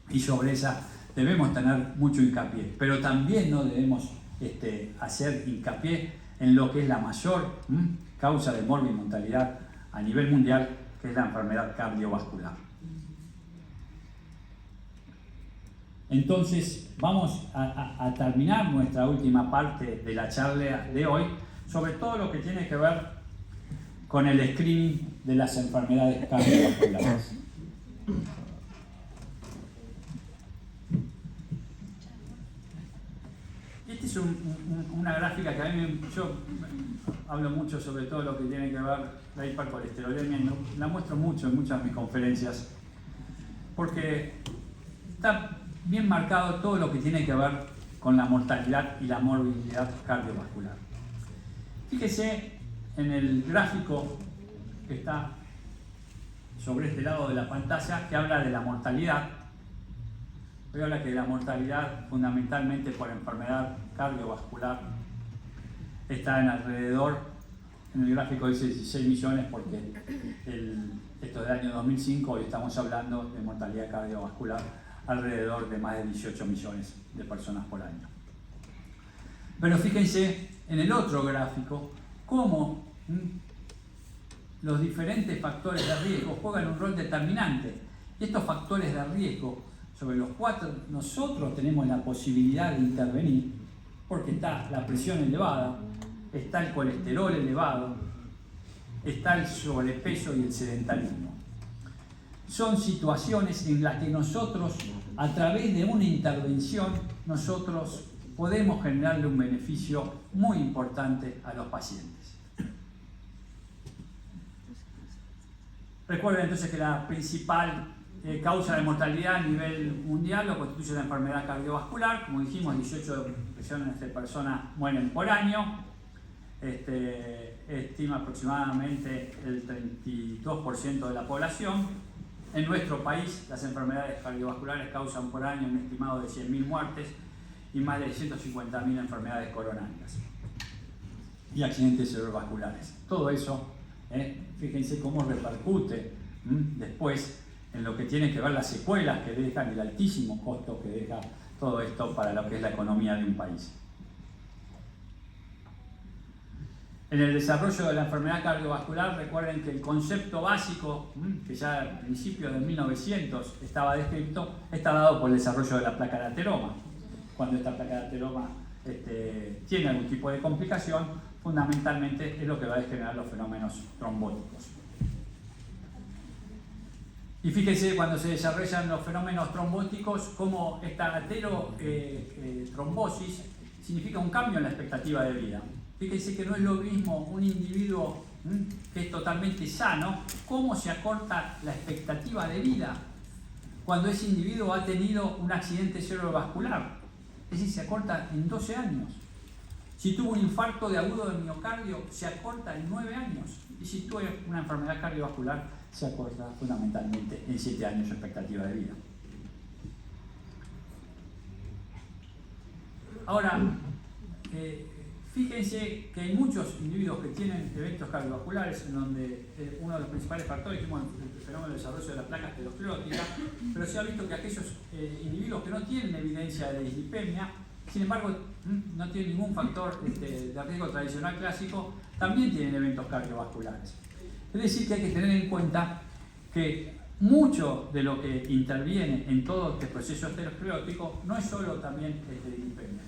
y sobre esa debemos tener mucho hincapié, pero también no debemos hacer hincapié en lo que es la mayor causa de morbi-mortalidad a nivel mundial, que es la enfermedad cardiovascular. Entonces vamos a terminar nuestra última parte de la charla de hoy sobre todo lo que tiene que ver con el screening de las enfermedades cardiovasculares. Esta es una gráfica que a mí yo hablo mucho sobre todo lo que tiene que ver la hipercolesterolemia, y la muestro mucho en muchas de mis conferencias, porque está bien marcado todo lo que tiene que ver con la mortalidad y la morbilidad cardiovascular. Fíjese en el gráfico que está sobre este lado de la pantalla, que habla de la mortalidad. Hoy habla que la mortalidad, fundamentalmente por enfermedad cardiovascular, está en alrededor, en el gráfico dice 16 millones porque esto es del año 2005, hoy estamos hablando de mortalidad cardiovascular alrededor de más de 18 millones de personas por año. Pero fíjense en el otro gráfico cómo los diferentes factores de riesgo juegan un rol determinante. Y estos factores de riesgo sobre los cuales nosotros tenemos la posibilidad de intervenir, porque está la presión elevada, está el colesterol elevado, está el sobrepeso y el sedentarismo. Son situaciones en las que nosotros, a través de una intervención, nosotros podemos generarle un beneficio muy importante a los pacientes. Recuerden entonces que la principal causa de mortalidad a nivel mundial lo constituye la enfermedad cardiovascular. Como dijimos, 18 millones de personas mueren por año. Estima aproximadamente el 32% de la población. En nuestro país, las enfermedades cardiovasculares causan por año un estimado de 100.000 muertes y más de 150.000 enfermedades coronarias y accidentes cerebrovasculares. Todo eso, fíjense cómo repercute después en lo que tiene que ver las secuelas que dejan, el altísimo costo que deja todo esto para lo que es la economía de un país. En el desarrollo de la enfermedad cardiovascular, recuerden que el concepto básico, que ya al principio de 1900 estaba descrito, está dado por el desarrollo de la placa de ateroma. Cuando esta placa de ateroma tiene algún tipo de complicación, fundamentalmente es lo que va a generar los fenómenos trombóticos. Y fíjense cuando se desarrollan los fenómenos trombóticos, cómo esta aterotrombosis significa un cambio en la expectativa de vida. Fíjense que no es lo mismo un individuo que es totalmente sano, cómo se acorta la expectativa de vida cuando ese individuo ha tenido un accidente cerebrovascular. Es decir, se acorta en 12 años. Si tuvo un infarto de agudo de miocardio, se acorta en 9 años. Y si tuvo una enfermedad cardiovascular, se acorta fundamentalmente en 7 años de expectativa de vida. Ahora, fíjense que hay muchos individuos que tienen eventos cardiovasculares en donde uno de los principales factores es el fenómeno del desarrollo de la placa aterosclerótica, pero se ha visto que aquellos individuos que no tienen evidencia de dislipemia, sin embargo no tienen ningún factor de riesgo tradicional clásico, también tienen eventos cardiovasculares. Es decir, que hay que tener en cuenta que mucho de lo que interviene en todo este proceso aterosclerótico no es solo también dislipemia,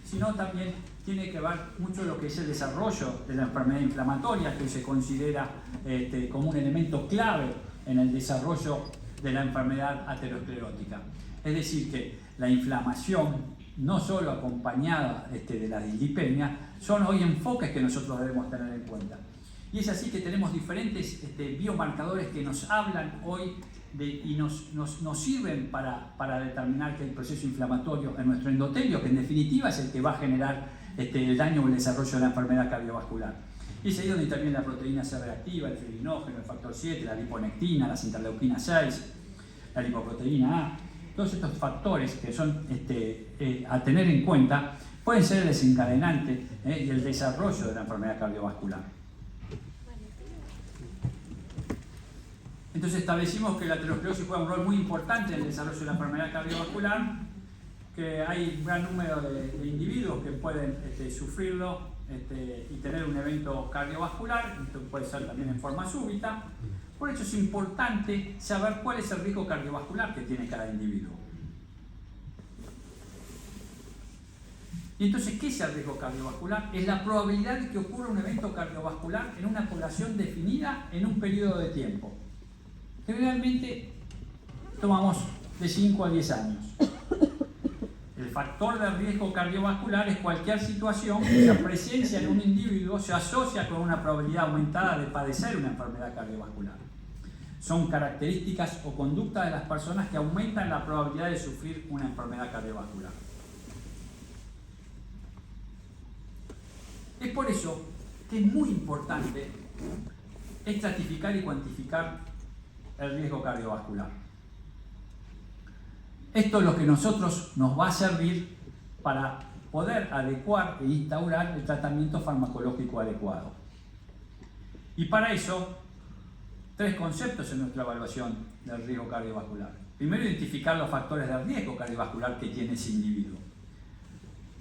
sino también tiene que ver mucho lo que es el desarrollo de la enfermedad inflamatoria, que se considera como un elemento clave en el desarrollo de la enfermedad aterosclerótica. Es decir, que la inflamación, no solo acompañada de la dislipemia, son hoy enfoques que nosotros debemos tener en cuenta. Y es así que tenemos diferentes biomarcadores que nos hablan hoy y nos sirven para determinar que el proceso inflamatorio en nuestro endotelio, que en definitiva es el que va a generar el daño o el desarrollo de la enfermedad cardiovascular. Y es ahí donde también la proteína C reactiva, el fibrinógeno, el factor 7, la liponectina, las interleuquinas 6, la lipoproteína A. Todos estos factores que son a tener en cuenta pueden ser el desencadenante y el desarrollo de la enfermedad cardiovascular. Entonces establecimos que la aterosclerosis juega un rol muy importante en el desarrollo de la enfermedad cardiovascular, que hay un gran número de individuos que pueden sufrirlo y tener un evento cardiovascular. Esto puede ser también en forma súbita. Por eso es importante saber cuál es el riesgo cardiovascular que tiene cada individuo. Y entonces, ¿qué es el riesgo cardiovascular? Es la probabilidad de que ocurra un evento cardiovascular en una población definida en un periodo de tiempo. Generalmente tomamos de 5 a 10 años. El factor de riesgo cardiovascular es cualquier situación cuya presencia en un individuo se asocia con una probabilidad aumentada de padecer una enfermedad cardiovascular. Son características o conductas de las personas que aumentan la probabilidad de sufrir una enfermedad cardiovascular. Es por eso que es muy importante estratificar y cuantificar el riesgo cardiovascular. Esto es lo que nosotros nos va a servir para poder adecuar e instaurar el tratamiento farmacológico adecuado. Y para eso, 3 conceptos en nuestra evaluación del riesgo cardiovascular. Primero, identificar los factores de riesgo cardiovascular que tiene ese individuo.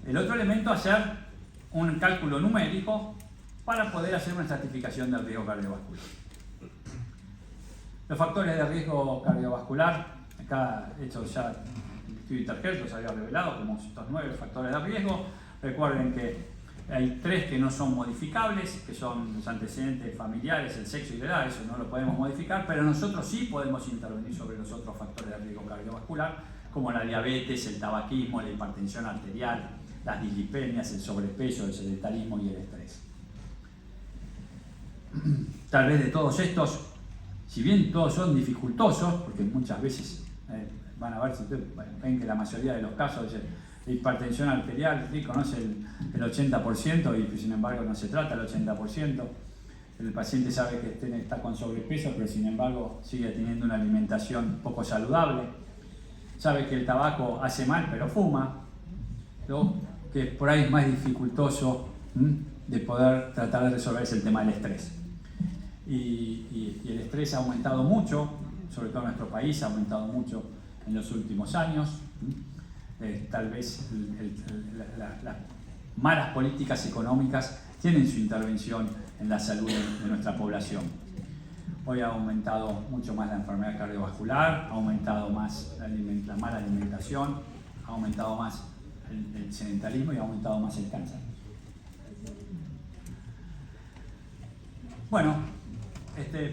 El otro elemento, hacer un cálculo numérico para poder hacer una estratificación del riesgo cardiovascular. Los factores de riesgo cardiovascular, acá hecho ya el estudio Interhealth los había revelado como estos 9 factores de riesgo. Recuerden que hay 3 que no son modificables, que son los antecedentes familiares, el sexo y la edad. Eso no lo podemos modificar, pero nosotros sí podemos intervenir sobre los otros factores de riesgo cardiovascular, como la diabetes, el tabaquismo, la hipertensión arterial, las dislipemias, el sobrepeso, el sedentarismo y el estrés. Tal vez de todos estos, si bien todos son dificultosos, porque muchas veces van a ver, si ustedes ven que la mayoría de los casos de hipertensión arterial, sí, conoce el 80% y sin embargo no se trata el 80%. El paciente sabe que está con sobrepeso, pero sin embargo sigue teniendo una alimentación poco saludable. Sabe que el tabaco hace mal, pero fuma, ¿no? Que por ahí es más dificultoso de poder tratar de resolver es el tema del estrés. Y el estrés ha aumentado mucho, sobre todo en nuestro país, ha aumentado mucho en los últimos años. Tal vez las malas políticas económicas tienen su intervención en la salud de nuestra población. Hoy ha aumentado mucho más la enfermedad cardiovascular, ha aumentado más la mala alimentación, ha aumentado más el sedentarismo y ha aumentado más el cáncer. Bueno,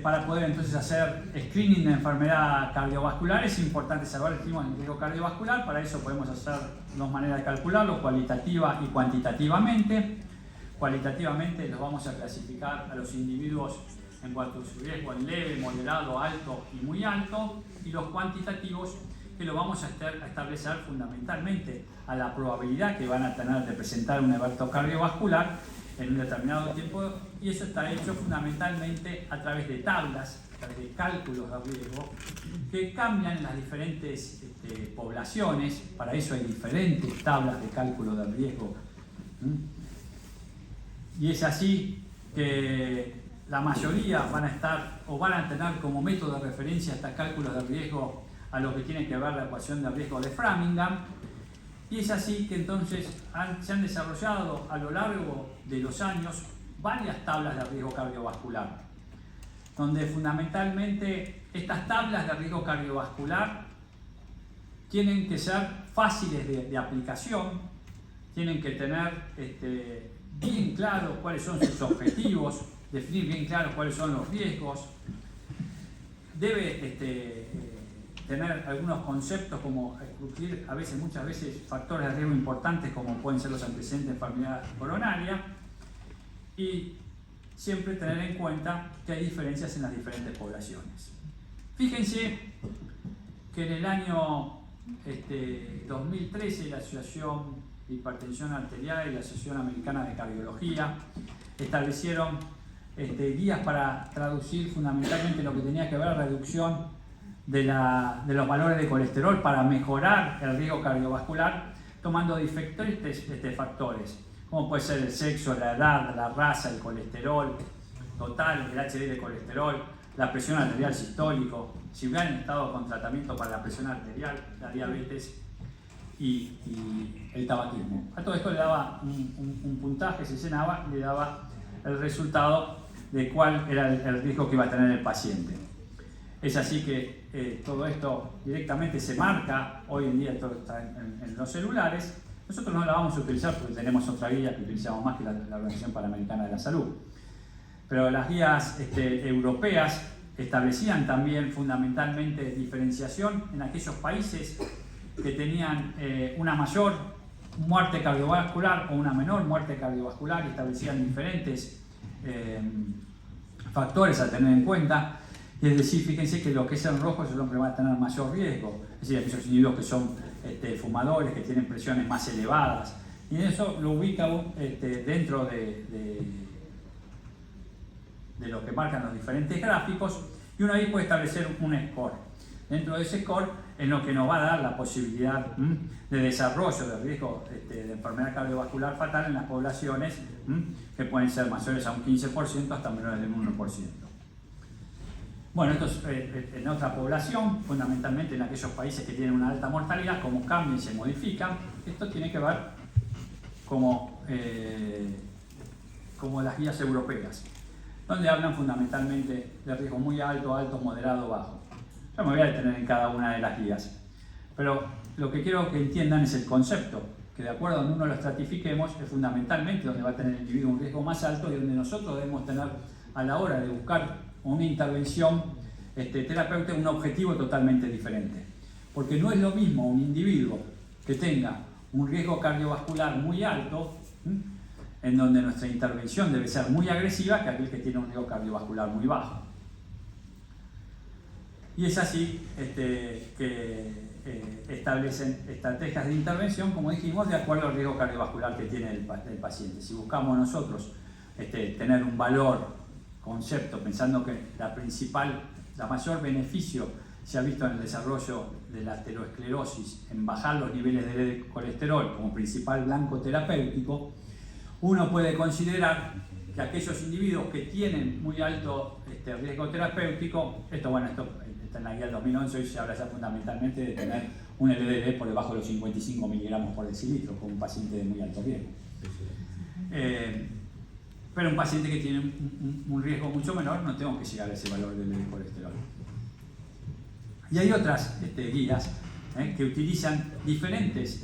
para poder entonces hacer screening de enfermedad cardiovascular es importante saber el riesgo cardiovascular. Para eso podemos hacer 2 maneras de calcularlo, cualitativa y cuantitativamente. Cualitativamente los vamos a clasificar a los individuos en cuanto a su riesgo en leve, moderado, alto y muy alto, y los cuantitativos que lo vamos a establecer fundamentalmente a la probabilidad que van a tener de presentar un evento cardiovascular en un determinado tiempo, y eso está hecho fundamentalmente a través de tablas, a través de cálculos de riesgo que cambian en las diferentes poblaciones. Para eso hay diferentes tablas de cálculo de riesgo. Y es así que la mayoría van a estar o van a tener como método de referencia estos cálculos de riesgo a lo que tiene que ver la ecuación de riesgo de Framingham. Y es así que entonces se han desarrollado a lo largo de los años varias tablas de riesgo cardiovascular, donde fundamentalmente Estas tablas de riesgo cardiovascular tienen que ser fáciles de aplicación, tienen que tener bien claro cuáles son sus objetivos, definir bien claro cuáles son los riesgos. Debe tener algunos conceptos como excluir muchas veces factores de riesgo importantes como pueden ser los antecedentes de enfermedad coronaria, y siempre tener en cuenta que hay diferencias en las diferentes poblaciones. Fíjense que en el año 2013 la Asociación de Hipertensión Arterial y la Asociación Americana de Cardiología establecieron guías para traducir fundamentalmente lo que tenía que ver la reducción de los valores de colesterol para mejorar el riesgo cardiovascular, tomando diferentes factores, como puede ser el sexo, la edad, la raza, el colesterol total, el HDL de colesterol, la presión arterial sistólico, si hubieran estado con tratamiento para la presión arterial, la diabetes y el tabaquismo. A todo esto le daba un puntaje, se llenaba y le daba el resultado de cuál era el riesgo que iba a tener el paciente. Es así que todo esto directamente se marca, hoy en día todo está en los celulares. Nosotros no la vamos a utilizar porque tenemos otra guía que utilizamos más que la Organización Panamericana de la Salud. Pero las guías europeas establecían también fundamentalmente diferenciación en aquellos países que tenían una mayor muerte cardiovascular o una menor muerte cardiovascular, y establecían diferentes factores a tener en cuenta. Y es decir, fíjense que lo que es en rojo es lo que va a tener mayor riesgo, es decir, aquellos individuos que son fumadores, que tienen presiones más elevadas, y eso lo ubica dentro de lo que marcan los diferentes gráficos, y uno ahí puede establecer un score. Dentro de ese score es lo que nos va a dar la posibilidad de desarrollo de riesgo de enfermedad cardiovascular fatal en las poblaciones que pueden ser mayores a un 15% hasta menores del 1%. Bueno, esto es en otra población, fundamentalmente en aquellos países que tienen una alta mortalidad, como cambia y se modifica. Esto tiene que ver como las guías europeas, donde hablan fundamentalmente de riesgo muy alto, alto, moderado, bajo. Yo me voy a detener en cada una de las guías, pero lo que quiero que entiendan es el concepto, que de acuerdo a donde uno lo estratifiquemos es fundamentalmente donde va a tener el individuo un riesgo más alto y donde nosotros debemos tener a la hora de buscar una intervención terapéutica un objetivo totalmente diferente. Porque no es lo mismo un individuo que tenga un riesgo cardiovascular muy alto, en donde nuestra intervención debe ser muy agresiva, que aquel que tiene un riesgo cardiovascular muy bajo. Y es así que establecen estrategias de intervención, como dijimos, de acuerdo al riesgo cardiovascular que tiene el paciente. Si buscamos nosotros tener un valor, concepto, pensando que la mayor beneficio se ha visto en el desarrollo de la aterosclerosis, en bajar los niveles de colesterol como principal blanco terapéutico, uno puede considerar que aquellos individuos que tienen muy alto riesgo terapéutico, esto está en la guía del 2011, hoy se habla ya fundamentalmente de tener un LDL por debajo de los 55 miligramos por decilitro, con un paciente de muy alto riesgo. Pero un paciente que tiene un riesgo mucho menor, no tengo que llegar a ese valor del colesterol. Y hay otras guías que utilizan diferentes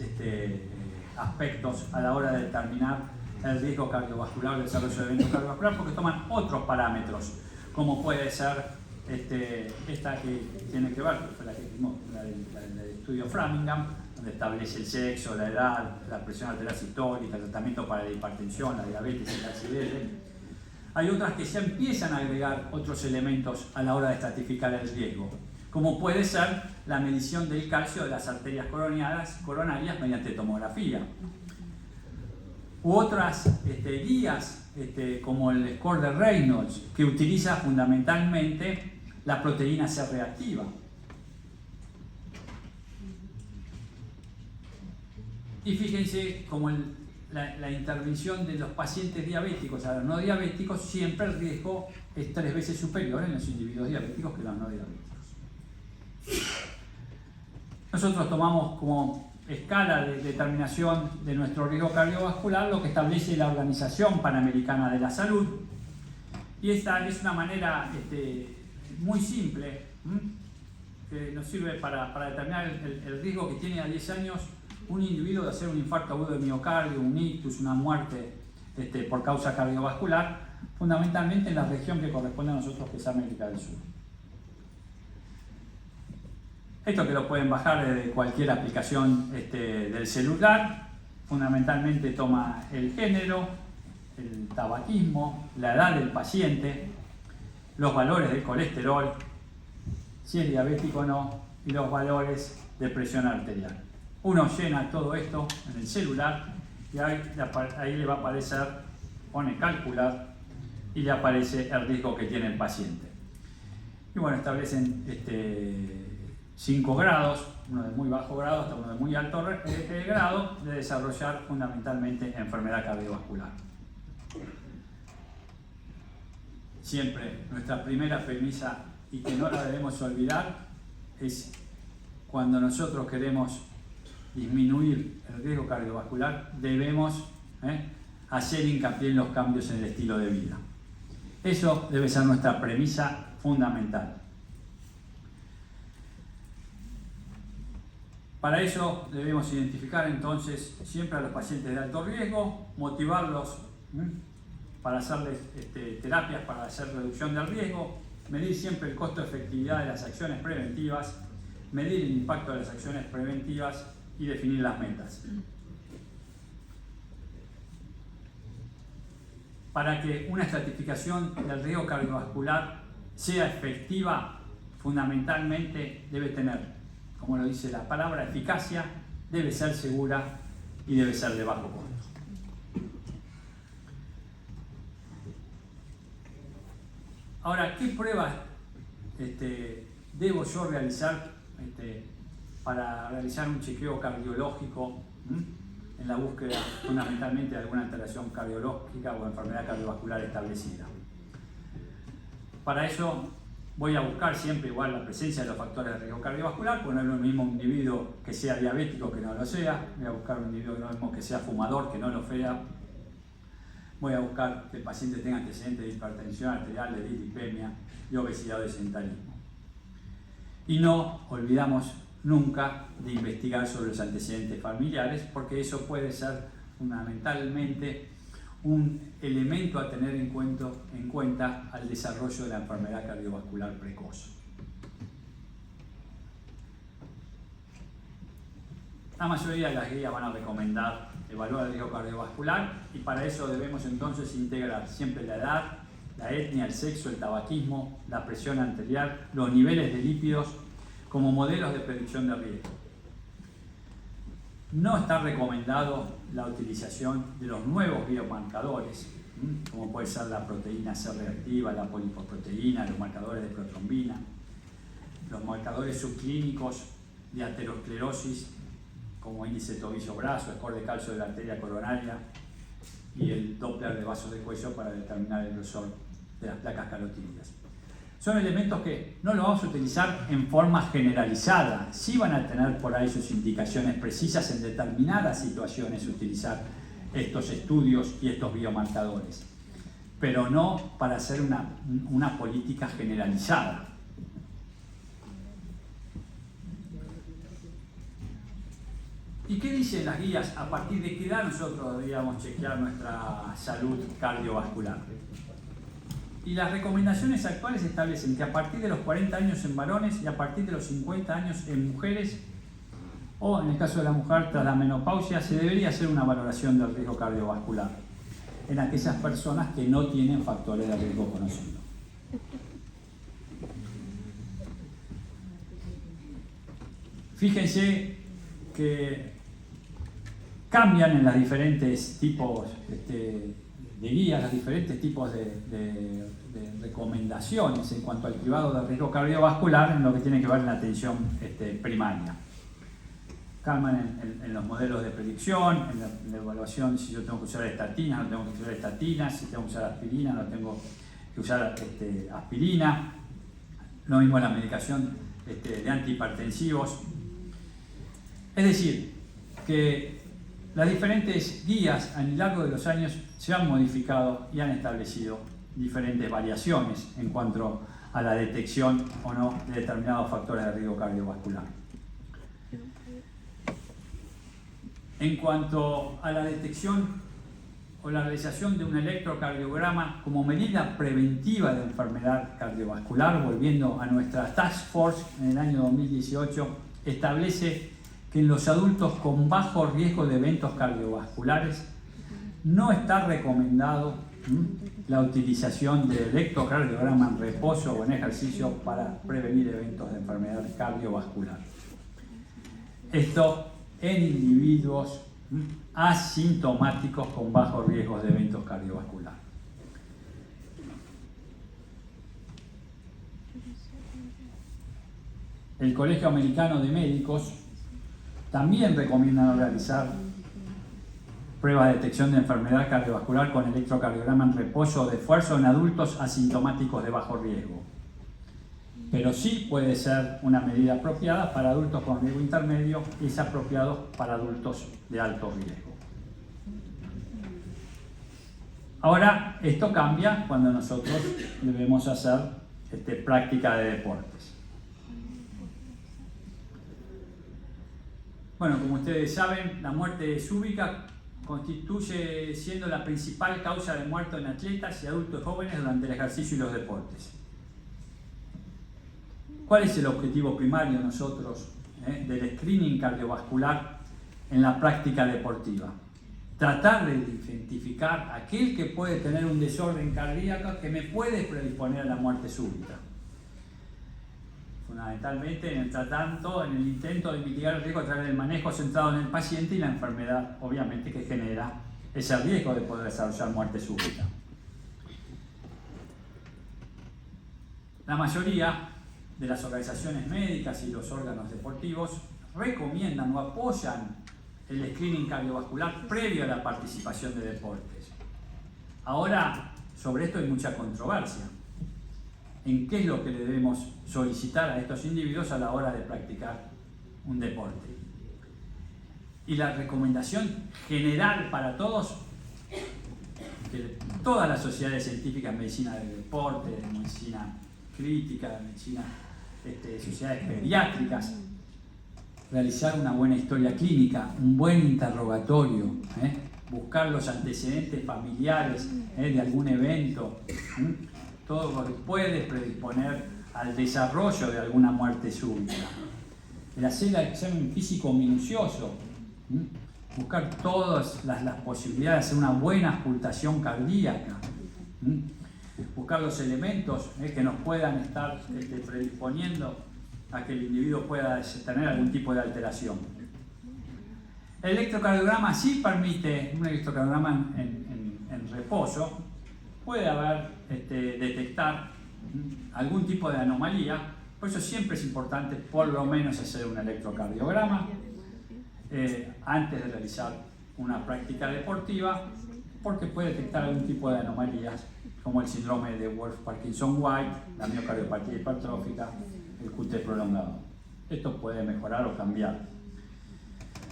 aspectos a la hora de determinar el riesgo cardiovascular, el desarrollo de evento cardiovascular, porque toman otros parámetros, como puede ser esta que tiene que ver, la que vimos, la del estudio Framingham, donde establece el sexo, la edad, la presión arterial sistólica, el tratamiento para la hipertensión, la diabetes y el HDL. Hay otras que ya empiezan a agregar otros elementos a la hora de estratificar el riesgo, como puede ser la medición del calcio de las arterias coronarias mediante tomografía. U otras guías, como el score de Reynolds, que utiliza fundamentalmente la proteína C reactiva. Y fíjense cómo la intervención de los pacientes diabéticos a los no diabéticos, siempre el riesgo es 3 veces superior en los individuos diabéticos que los no diabéticos. Nosotros tomamos como escala de determinación de nuestro riesgo cardiovascular lo que establece la Organización Panamericana de la Salud, y esta es una manera muy simple que nos sirve para determinar el riesgo que tiene a 10 años un individuo de hacer un infarto agudo de miocardio, un ictus, una muerte por causa cardiovascular, fundamentalmente en la región que corresponde a nosotros, que es América del Sur. Esto que lo pueden bajar desde cualquier aplicación del celular, fundamentalmente toma el género, el tabaquismo, la edad del paciente, los valores del colesterol, si es diabético o no, y los valores de presión arterial. Uno llena todo esto en el celular y ahí le va a aparecer, pone calcular y le aparece el riesgo que tiene el paciente. Y bueno, establecen 5 grados, uno de muy bajo grado hasta uno de muy alto grado, de desarrollar fundamentalmente enfermedad cardiovascular. Siempre nuestra primera premisa, y que no la debemos olvidar, es cuando nosotros queremos disminuir el riesgo cardiovascular, debemos hacer hincapié en los cambios en el estilo de vida. Eso debe ser nuestra premisa fundamental. Para eso debemos identificar entonces siempre a los pacientes de alto riesgo, motivarlos para hacerles terapias para hacer reducción del riesgo, medir siempre el costo de efectividad de las acciones preventivas, medir el impacto de las acciones preventivas y definir las metas. Para que una estratificación del riesgo cardiovascular sea efectiva, fundamentalmente debe tener, como lo dice la palabra, eficacia, debe ser segura y debe ser de bajo costo. Ahora, ¿qué pruebas debo yo realizar para realizar un chequeo cardiológico en la búsqueda fundamentalmente de alguna alteración cardiológica o enfermedad cardiovascular establecida? Para eso voy a buscar siempre igual la presencia de los factores de riesgo cardiovascular, porque no es lo mismo un individuo que sea diabético que no lo sea, voy a buscar un individuo que sea fumador que no lo sea, voy a buscar que el paciente tenga antecedentes de hipertensión arterial, de dislipemia y obesidad o de sedentarismo. Y no olvidamos nunca de investigar sobre los antecedentes familiares, porque eso puede ser fundamentalmente un elemento a tener en cuenta al desarrollo de la enfermedad cardiovascular precoz. La mayoría de las guías van a recomendar evaluar el riesgo cardiovascular y para eso debemos entonces integrar siempre la edad, la etnia, el sexo, el tabaquismo, la presión arterial, los niveles de lípidos como modelos de predicción de riesgo. No está recomendado la utilización de los nuevos biomarcadores, como puede ser la proteína C reactiva, la polipoproteína, los marcadores de protrombina, los marcadores subclínicos de aterosclerosis, como índice tobillo-brazo, score de calcio de la arteria coronaria y el Doppler de vasos de cuello para determinar el grosor de las placas carotídeas. Son elementos que no los vamos a utilizar en forma generalizada. Sí van a tener por ahí sus indicaciones precisas en determinadas situaciones utilizar estos estudios y estos biomarcadores, pero no para hacer una política generalizada. ¿Y qué dicen las guías? ¿A partir de qué edad nosotros deberíamos chequear nuestra salud cardiovascular? Y las recomendaciones actuales establecen que a partir de los 40 años en varones y a partir de los 50 años en mujeres, o en el caso de la mujer tras la menopausia, se debería hacer una valoración del riesgo cardiovascular en aquellas personas que no tienen factores de riesgo conocidos. Fíjense que cambian en los diferentes tipos de guías, los diferentes tipos de recomendaciones en cuanto al cribado de riesgo cardiovascular en lo que tiene que ver con la atención primaria. Cambian en los modelos de predicción, en la evaluación si yo tengo que usar estatinas, no tengo que usar estatinas, si tengo que usar aspirina, no tengo que usar aspirina. Lo mismo en la medicación de antihipertensivos. Es decir, que las diferentes guías a lo largo de los años se han modificado y han establecido diferentes variaciones en cuanto a la detección o no de determinados factores de riesgo cardiovascular. En cuanto a la detección o la realización de un electrocardiograma como medida preventiva de enfermedad cardiovascular, volviendo a nuestra Task Force en el año 2018, establece que en los adultos con bajo riesgo de eventos cardiovasculares no está recomendado la utilización de electrocardiograma en reposo o en ejercicio para prevenir eventos de enfermedad cardiovascular. Esto en individuos asintomáticos con bajos riesgos de eventos cardiovasculares. El Colegio Americano de Médicos también recomienda realizar pruebas de detección de enfermedad cardiovascular con electrocardiograma en reposo o de esfuerzo en adultos asintomáticos de bajo riesgo. Pero sí puede ser una medida apropiada para adultos con riesgo intermedio y es apropiado para adultos de alto riesgo. Ahora, esto cambia cuando nosotros debemos hacer práctica de deportes. Bueno, como ustedes saben, la muerte súbita constituye siendo la principal causa de muerte en atletas y adultos jóvenes durante el ejercicio y los deportes. ¿Cuál es el objetivo primario nosotros del screening cardiovascular en la práctica deportiva? Tratar de identificar aquel que puede tener un desorden cardíaco que me puede predisponer a la muerte súbita. Fundamentalmente en el intento de mitigar el riesgo a través del manejo centrado en el paciente y la enfermedad, obviamente, que genera ese riesgo de poder desarrollar muerte súbita. La mayoría de las organizaciones médicas y los órganos deportivos recomiendan o apoyan el screening cardiovascular previo a la participación de deportes. Ahora, sobre esto hay mucha controversia. En qué es lo que le debemos solicitar a estos individuos a la hora de practicar un deporte. Y la recomendación general para todos, que todas las sociedades científicas, medicina del deporte, de medicina crítica, de medicina, sociedades pediátricas, realizar una buena historia clínica, un buen interrogatorio, buscar los antecedentes familiares de algún evento, todo lo que puede predisponer al desarrollo de alguna muerte súbita. El hacer el examen físico minucioso, buscar todas las posibilidades de hacer una buena auscultación cardíaca, buscar los elementos que nos puedan estar predisponiendo a que el individuo pueda tener algún tipo de alteración. El electrocardiograma sí permite, un electrocardiograma en reposo, puede detectar algún tipo de anomalía, por eso siempre es importante por lo menos hacer un electrocardiograma antes de realizar una práctica deportiva, porque puede detectar algún tipo de anomalías como el síndrome de Wolff-Parkinson-White, la miocardiopatía hipertrófica, el QT prolongado. Esto puede mejorar o cambiar.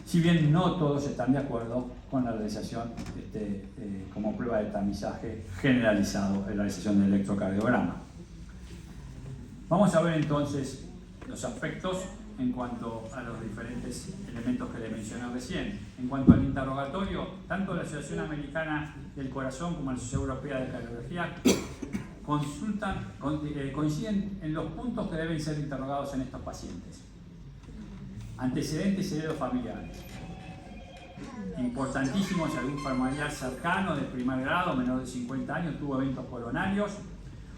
Si bien no todos están de acuerdo con la realización como prueba de tamizaje generalizado en la realización del electrocardiograma. Vamos a ver entonces los aspectos en cuanto a los diferentes elementos que le mencioné recién. En cuanto al interrogatorio, tanto la Asociación Americana del Corazón como la Sociedad Europea de Cardiología coinciden en los puntos que deben ser interrogados en estos pacientes. Antecedentes heredofamiliares. Importantísimo si algún familiar cercano de primer grado, menor de 50 años, tuvo eventos coronarios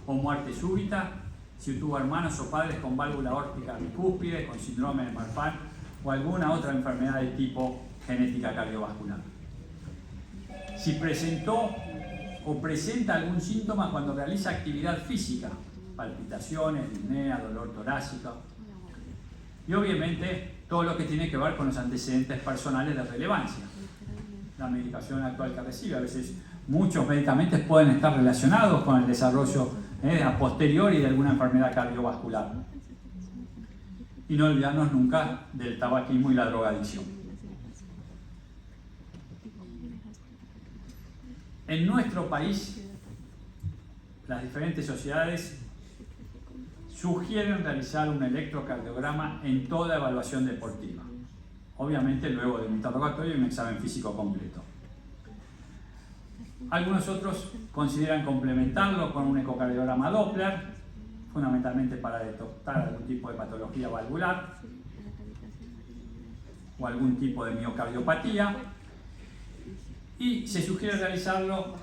o muerte súbita, si tuvo hermanos o padres con válvula aórtica bicúspide, con síndrome de Marfan o alguna otra enfermedad de tipo genética cardiovascular. Si presentó o presenta algún síntoma cuando realiza actividad física, palpitaciones, disnea, dolor torácico, y obviamente todo lo que tiene que ver con los antecedentes personales de relevancia. La medicación actual que recibe, a veces muchos medicamentos pueden estar relacionados con el desarrollo a posteriori de alguna enfermedad cardiovascular. Y no olvidarnos nunca del tabaquismo y la drogadicción. En nuestro país, las diferentes sociedades sugieren realizar un electrocardiograma en toda evaluación deportiva. Obviamente luego de un interrogatorio y un examen físico completo. Algunos otros consideran complementarlo con un ecocardiograma Doppler, fundamentalmente para detectar algún tipo de patología valvular o algún tipo de miocardiopatía, y se sugiere realizarlo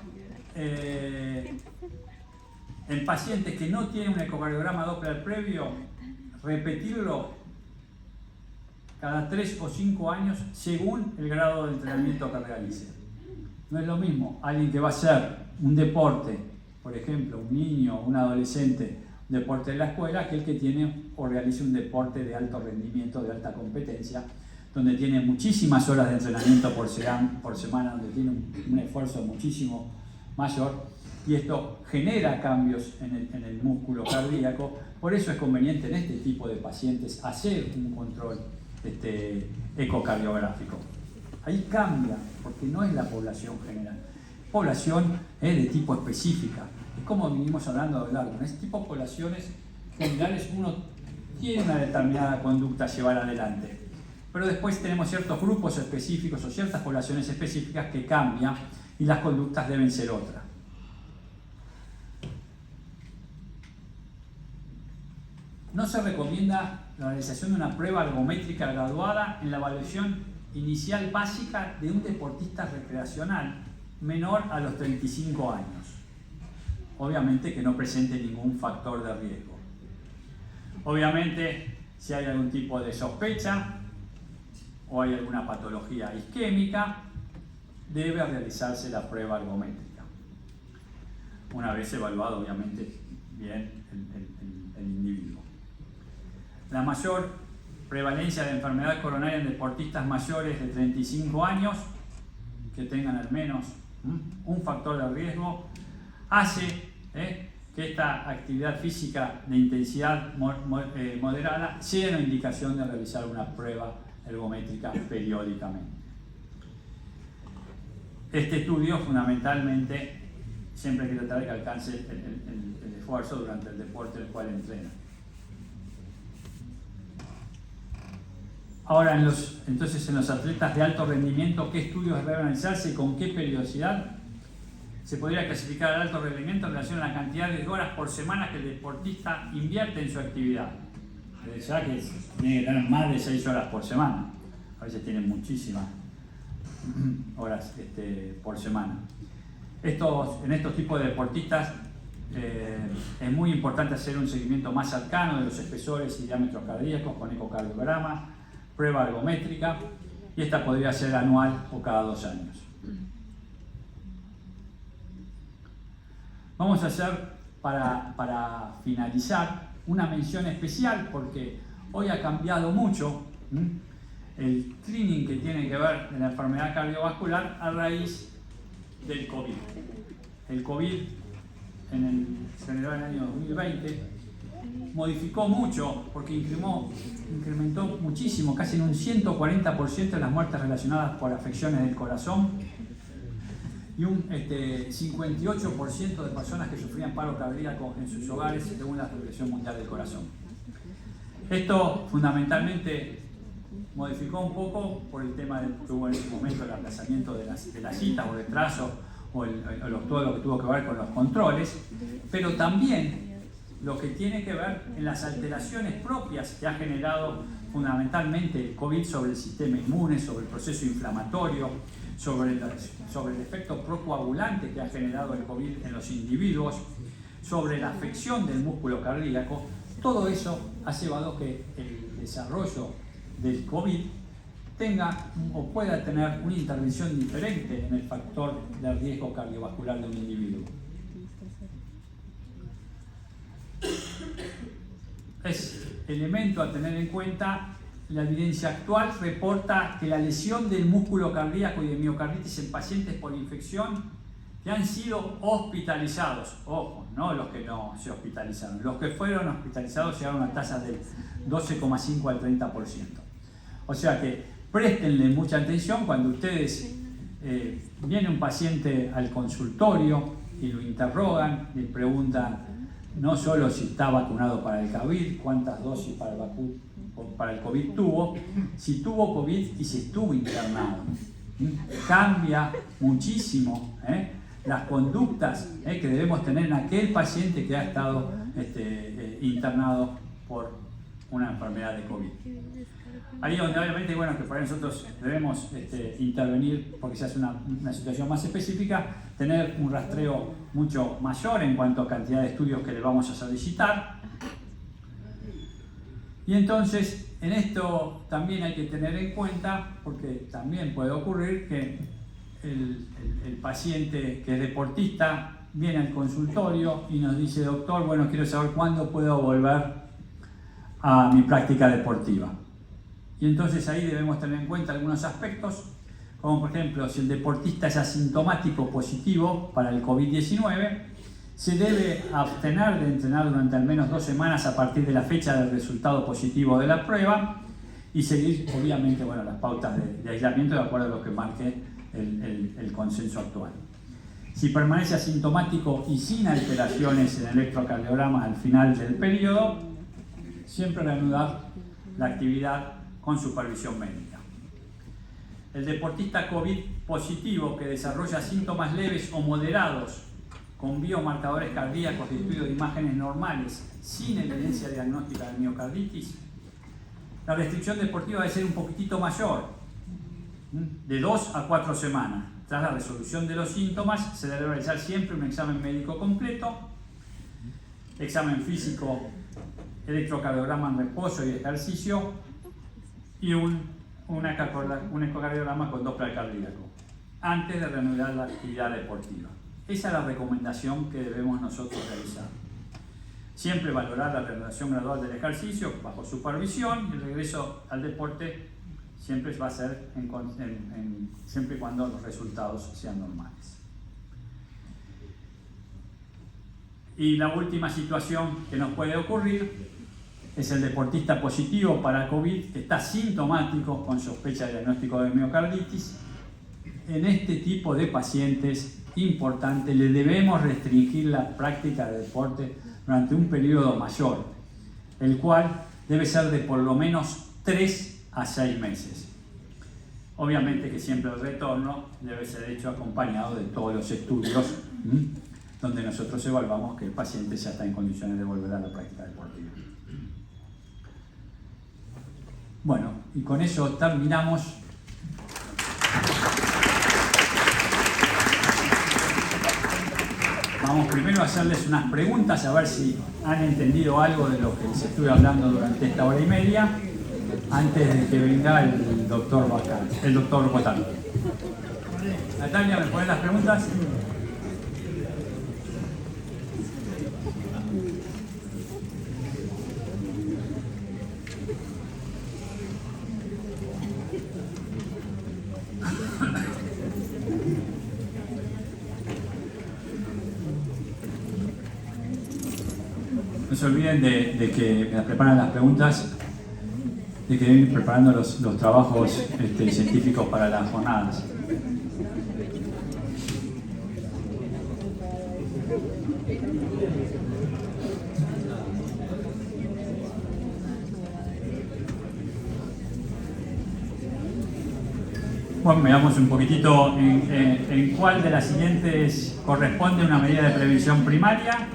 en pacientes que no tienen un ecocardiograma Doppler previo, repetirlo cada 3 o 5 años según el grado de entrenamiento que realice. No es lo mismo alguien que va a hacer un deporte, por ejemplo, un niño, un adolescente, un deporte de la escuela, que el que tiene o realice un deporte de alto rendimiento, de alta competencia, donde tiene muchísimas horas de entrenamiento por semana, donde tiene un esfuerzo muchísimo mayor, y esto genera cambios en el músculo cardíaco. Por eso es conveniente en este tipo de pacientes hacer un control ecocardiográfico. Ahí cambia, porque no es la población general. Población es de tipo específica. Es como vinimos hablando de largo. En este tipo de poblaciones generales uno tiene una determinada conducta a llevar adelante. Pero después tenemos ciertos grupos específicos o ciertas poblaciones específicas que cambian y las conductas deben ser otras. No se recomienda la realización de una prueba ergométrica graduada en la evaluación inicial básica de un deportista recreacional menor a los 35 años. Obviamente que no presente ningún factor de riesgo. Obviamente, si hay algún tipo de sospecha o hay alguna patología isquémica, debe realizarse la prueba ergométrica. Una vez evaluado, obviamente, bien el individuo. La mayor prevalencia de enfermedad coronaria en deportistas mayores de 35 años, que tengan al menos un factor de riesgo, hace que esta actividad física de intensidad moderada sea una indicación de realizar una prueba ergométrica periódicamente. Este estudio fundamentalmente siempre hay que tratar de que alcance el esfuerzo durante el deporte el cual entrena. Ahora, entonces en los atletas de alto rendimiento, ¿qué estudios deben realizarse y con qué periodicidad? Se podría clasificar el alto rendimiento en relación a la cantidad de horas por semana que el deportista invierte en su actividad. Ya que tiene que tener más de 6 horas por semana. A veces tienen muchísimas horas por semana. En estos tipos de deportistas es muy importante hacer un seguimiento más cercano de los espesores y diámetros cardíacos con ecocardiograma, prueba ergométrica, y esta podría ser anual o cada 2 años. Vamos a hacer, para finalizar, una mención especial, porque hoy ha cambiado mucho el screening que tiene que ver en la enfermedad cardiovascular a raíz del COVID. El COVID se generó en el año 2020, modificó mucho porque incrementó muchísimo, casi en un 140% las muertes relacionadas por afecciones del corazón y un 58% de personas que sufrían paro cardíaco en sus hogares según la Federación Mundial del Corazón. Esto fundamentalmente modificó un poco por el tema que hubo en ese momento el aplazamiento de las citas o retraso o todo lo que tuvo que ver con los controles, pero también lo que tiene que ver en las alteraciones propias que ha generado fundamentalmente el COVID sobre el sistema inmune, sobre el proceso inflamatorio, sobre el efecto procoagulante que ha generado el COVID en los individuos, sobre la afección del músculo cardíaco. Todo eso ha llevado a que el desarrollo del COVID tenga o pueda tener una intervención diferente en el factor de riesgo cardiovascular de un individuo. Es elemento a tener en cuenta. La evidencia actual reporta que la lesión del músculo cardíaco y de miocarditis en pacientes por infección que han sido hospitalizados, ojo, no los que no se hospitalizaron, los que fueron hospitalizados llegaron a tasas del 12,5 al 30%. O sea que préstenle mucha atención cuando ustedes viene un paciente al consultorio y lo interrogan, le preguntan no solo si está vacunado para el COVID, cuántas dosis para el COVID tuvo, si tuvo COVID y si estuvo internado. Cambia muchísimo las conductas que debemos tener en aquel paciente que ha estado internado por una enfermedad de COVID. Ahí donde obviamente, bueno, que para nosotros debemos intervenir porque se hace una situación más específica, tener un rastreo mucho mayor en cuanto a cantidad de estudios que le vamos a solicitar. Y entonces, en esto también hay que tener en cuenta, porque también puede ocurrir que el paciente que es deportista viene al consultorio y nos dice: doctor, bueno, quiero saber cuándo puedo volver a mi práctica deportiva. Y entonces ahí debemos tener en cuenta algunos aspectos, como por ejemplo, si el deportista es asintomático positivo para el COVID-19, se debe abstener de entrenar durante al menos 2 semanas a partir de la fecha del resultado positivo de la prueba y seguir, obviamente, bueno, las pautas de aislamiento de acuerdo a lo que marque el consenso actual. Si permanece asintomático y sin alteraciones en el electrocardiograma al final del periodo, siempre reanudar la actividad con supervisión médica. El deportista COVID positivo que desarrolla síntomas leves o moderados con biomarcadores cardíacos y estudio de imágenes normales sin evidencia diagnóstica de miocarditis, la restricción deportiva debe ser un poquitito mayor, de 2 a 4 semanas. Tras la resolución de los síntomas se debe realizar siempre un examen médico completo, examen físico, electrocardiograma en reposo y ejercicio y un ecocardiograma con Doppler cardíaco antes de reanudar la actividad deportiva. Esa es la recomendación que debemos nosotros realizar. Siempre valorar la reanudación gradual del ejercicio bajo supervisión y el regreso al deporte siempre va a ser siempre y cuando los resultados sean normales. Y la última situación que nos puede ocurrir es el deportista positivo para COVID que está sintomático con sospecha de diagnóstico de miocarditis. En este tipo de pacientes, importante, le debemos restringir la práctica de deporte durante un periodo mayor, el cual debe ser de por lo menos 3 a 6 meses. Obviamente que siempre el retorno debe ser hecho acompañado de todos los estudios donde nosotros evaluamos que el paciente ya está en condiciones de volver a la práctica deportiva. Bueno, y con eso terminamos. Vamos primero a hacerles unas preguntas, a ver si han entendido algo de lo que les estuve hablando durante esta hora y media, antes de que venga el doctor Botán. Natalia, ¿me pones las preguntas? No se olviden de que preparan las preguntas, de que deben ir preparando los trabajos científicos para las jornadas. Bueno, veamos un poquitito en cuál de las siguientes corresponde una medida de prevención primaria.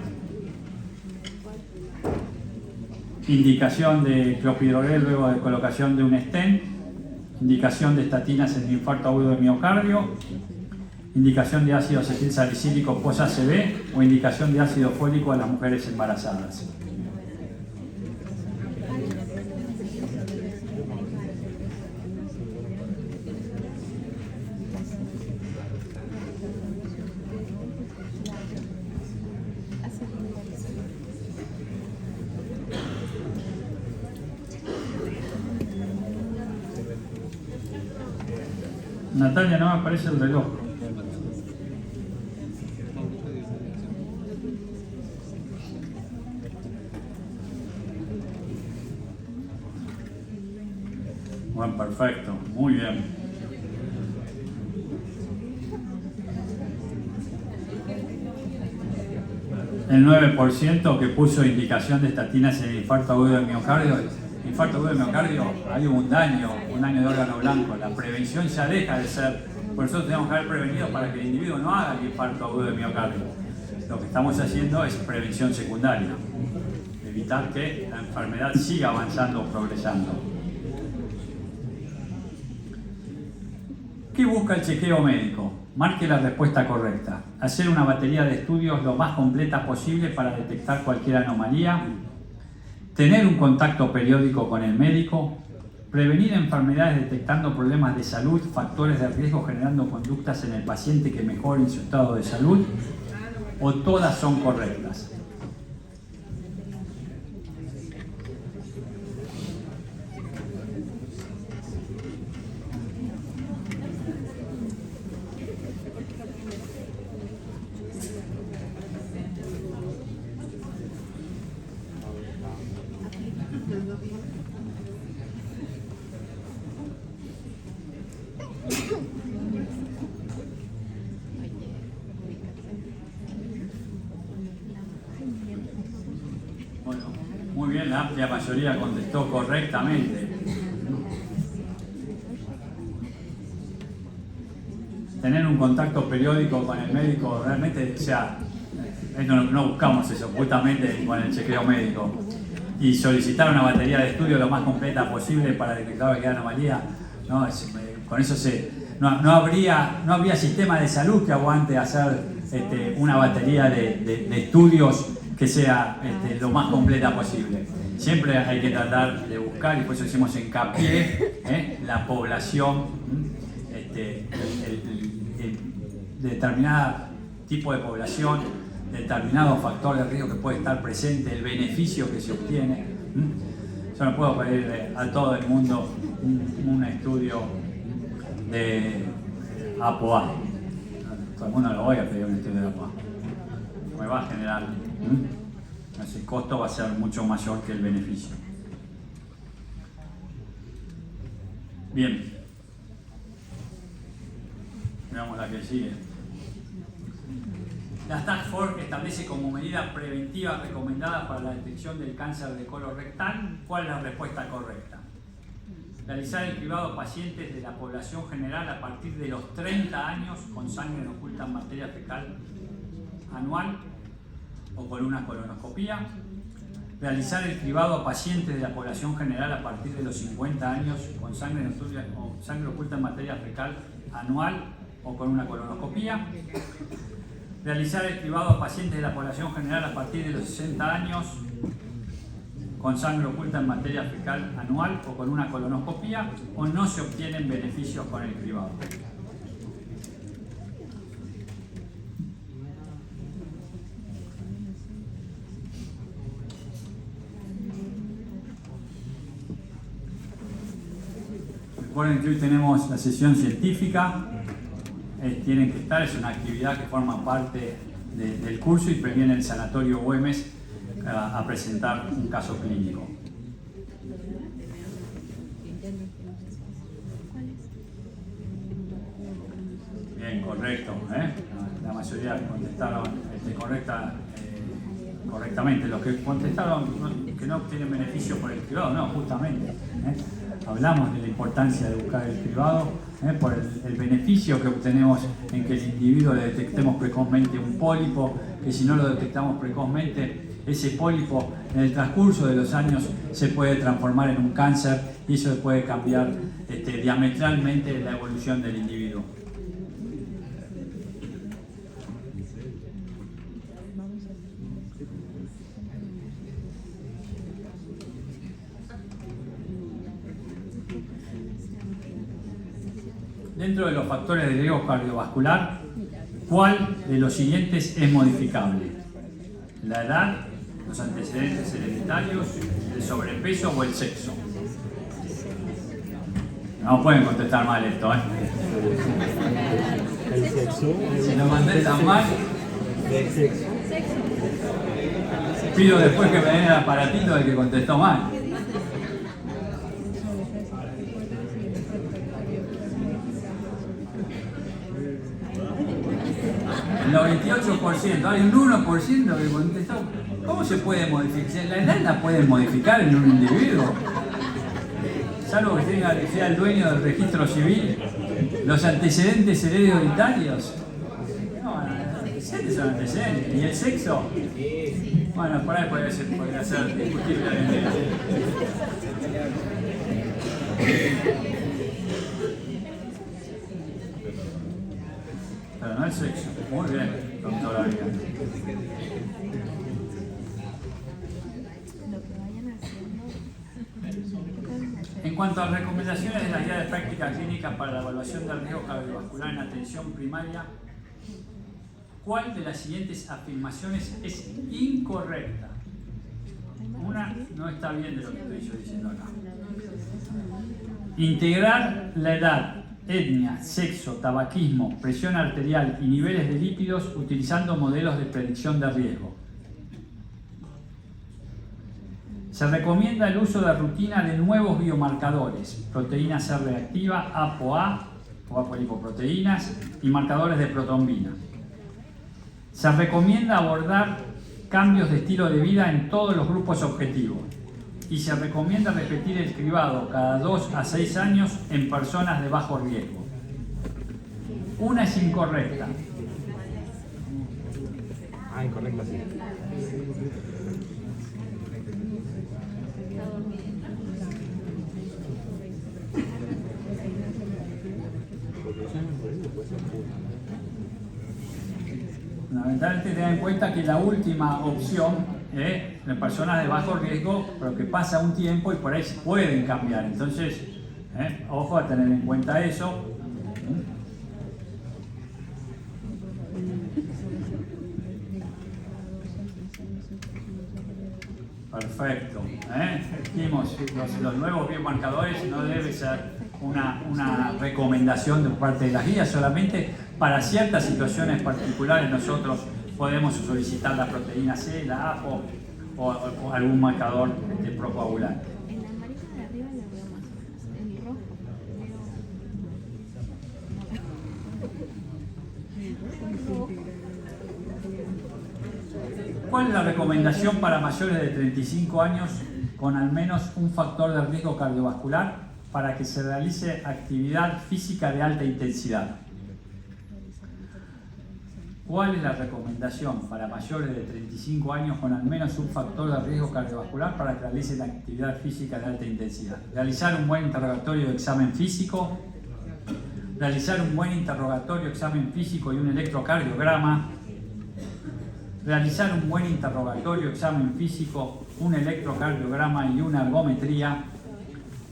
Indicación de clopidogrel luego de colocación de un stent, indicación de estatinas en infarto agudo de miocardio, indicación de ácido acetil salicílico post-ACV o indicación de ácido fólico a las mujeres embarazadas. Natalia, no me aparece el reloj. Bueno, perfecto, muy bien. el 9% que puso indicación de estatinas en el infarto agudo de miocardio. Infarto agudo de miocardio, hay un daño de órgano blanco. La prevención ya deja de ser, por eso tenemos que haber prevenido para que el individuo no haga el infarto agudo de miocardio. Lo que estamos haciendo es prevención secundaria, evitar que la enfermedad siga avanzando o progresando. ¿Qué busca el chequeo médico? Marque la respuesta correcta. Hacer una batería de estudios lo más completa posible para detectar cualquier anomalía. Tener un contacto periódico con el médico. Prevenir enfermedades detectando problemas de salud, factores de riesgo generando conductas en el paciente que mejoren su estado de salud. O todas son correctas. Bueno, muy bien, la amplia mayoría contestó correctamente. Tener un contacto periódico con el médico, realmente, o sea, no buscamos eso, justamente con el chequeo médico. Y solicitar una batería de estudio lo más completa posible para detectar cualquier anomalía, ¿no? Con eso no habría sistema de salud que aguante hacer una batería de estudios que sea lo más completa posible. Siempre hay que tratar de buscar, y por eso hicimos hincapié, la población, determinado tipo de población, determinado factor de riesgo que puede estar presente, el beneficio que se obtiene. Yo no puedo pedirle a todo el mundo un estudio de APOA. Todo el mundo no lo voy a pedir un estudio de APOA. Me va a generar, ese costo va a ser mucho mayor que el beneficio. Bien. Veamos la que sigue. La Task Force establece como medida preventiva recomendada para la detección del cáncer de colon rectal. ¿Cuál es la respuesta correcta? Realizar el cribado a pacientes de la población general a partir de los 30 años con sangre oculta en materia fecal anual o con una colonoscopía. Realizar el cribado a pacientes de la población general a partir de los 50 años con sangre oculta en materia fecal anual o con una colonoscopía. Realizar el cribado a pacientes de la población general a partir de los 60 años con sangre oculta en materia fecal anual o con una colonoscopía, o no se obtienen beneficios con el cribado. Recuerden que hoy tenemos la sesión científica. Tienen que estar, es una actividad que forma parte del curso y previene el Sanatorio Güemes a presentar un caso clínico. Bien, correcto. La mayoría contestaron correctamente. Los que contestaron que no obtienen beneficio por el cribado, no, justamente. Hablamos de la importancia de buscar el cribado, por el beneficio que obtenemos en que el individuo le detectemos precozmente un pólipo, que si no lo detectamos precozmente, ese pólipo en el transcurso de los años se puede transformar en un cáncer y eso puede cambiar diametralmente la evolución del individuo. Dentro de los factores de riesgo cardiovascular, ¿cuál de los siguientes es modificable? ¿La edad, los antecedentes hereditarios, el sobrepeso o el sexo? No pueden contestar mal esto, El sexo. Si lo contestan mal, pido después que me den el aparatito del que contestó mal. El 98%, hay un 1% que contestó. ¿Cómo se puede modificar? La edad la pueden modificar en un individuo. Salvo que sea el dueño del registro civil, los antecedentes hereditarios. No, los antecedentes son antecedentes. ¿Y el sexo? Bueno, por ahí podría ser discutible. Pero no el sexo. Muy bien, doctora Ariana. En cuanto a recomendaciones de la guía de práctica clínica para la evaluación del riesgo cardiovascular en atención primaria, ¿cuál de las siguientes afirmaciones es incorrecta? Una no está bien de lo que estoy yo diciendo acá. Integrar la edad, etnia, sexo, tabaquismo, presión arterial y niveles de lípidos utilizando modelos de predicción de riesgo. Se recomienda el uso de rutina de nuevos biomarcadores, proteína C reactiva, ApoA, o apolipoproteínas, y marcadores de protrombina. Se recomienda abordar cambios de estilo de vida en todos los grupos objetivos. Y se recomienda repetir el cribado cada 2 a 6 años en personas de bajo riesgo. Una es incorrecta. Incorrecta, sí. Fundamentalmente tener en cuenta que la última opción es en personas de bajo riesgo, pero que pasa un tiempo y por ahí se pueden cambiar. Entonces, ojo a tener en cuenta eso. Perfecto. Dijimos, los nuevos biomarcadores no debe ser una recomendación de parte de las guías, solamente para ciertas situaciones particulares nosotros podemos solicitar la proteína C, la APO o algún marcador procoagulante. En la amarilla de arriba la veo más o menos, en el rojo ¿Cuál es la recomendación para mayores de 35 años con al menos un factor de riesgo cardiovascular para que se realice actividad física de alta intensidad? ¿Cuál es la recomendación para mayores de 35 años con al menos un factor de riesgo cardiovascular para que realicen actividad física de alta intensidad? Realizar un buen interrogatorio de examen físico, realizar un buen interrogatorio, examen físico y un electrocardiograma, realizar un buen interrogatorio, examen físico, un electrocardiograma y una ergometría,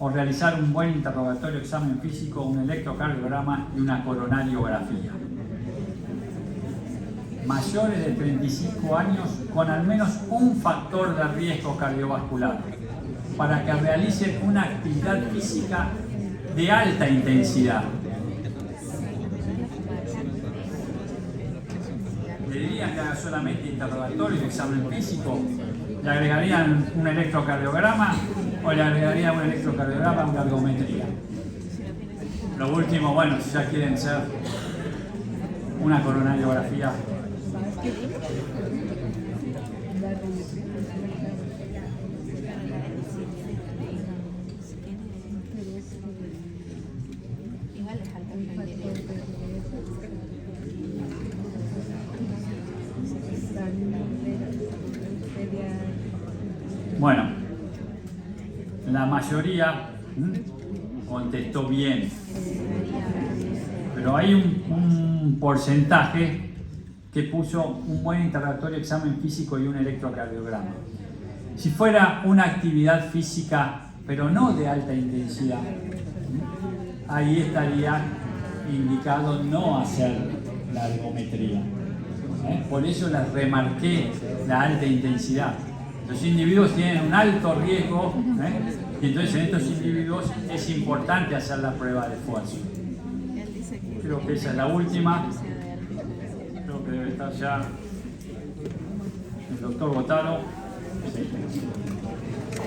o realizar un buen interrogatorio, examen físico, un electrocardiograma y una coronariografía. Mayores de 35 años con al menos un factor de riesgo cardiovascular para que realicen una actividad física de alta intensidad. ¿Le dirían que haga solamente interrogatorio y examen físico? ¿Le agregarían un electrocardiograma o le agregarían un electrocardiograma a una ergometría? Lo último, bueno, si ya quieren ser una coronariografía. igual es alta cantidad. Bueno, la mayoría contestó bien, pero hay un porcentaje que puso un buen interrogatorio, examen físico y un electrocardiograma. Si fuera una actividad física, pero no de alta intensidad, ahí estaría indicado no hacer la ergometría. Por eso les remarqué la alta intensidad. Los individuos tienen un alto riesgo, y entonces en estos individuos es importante hacer la prueba de esfuerzo. Creo que esa es la última. Creo que debe estar ya el doctor Botaro. Sí.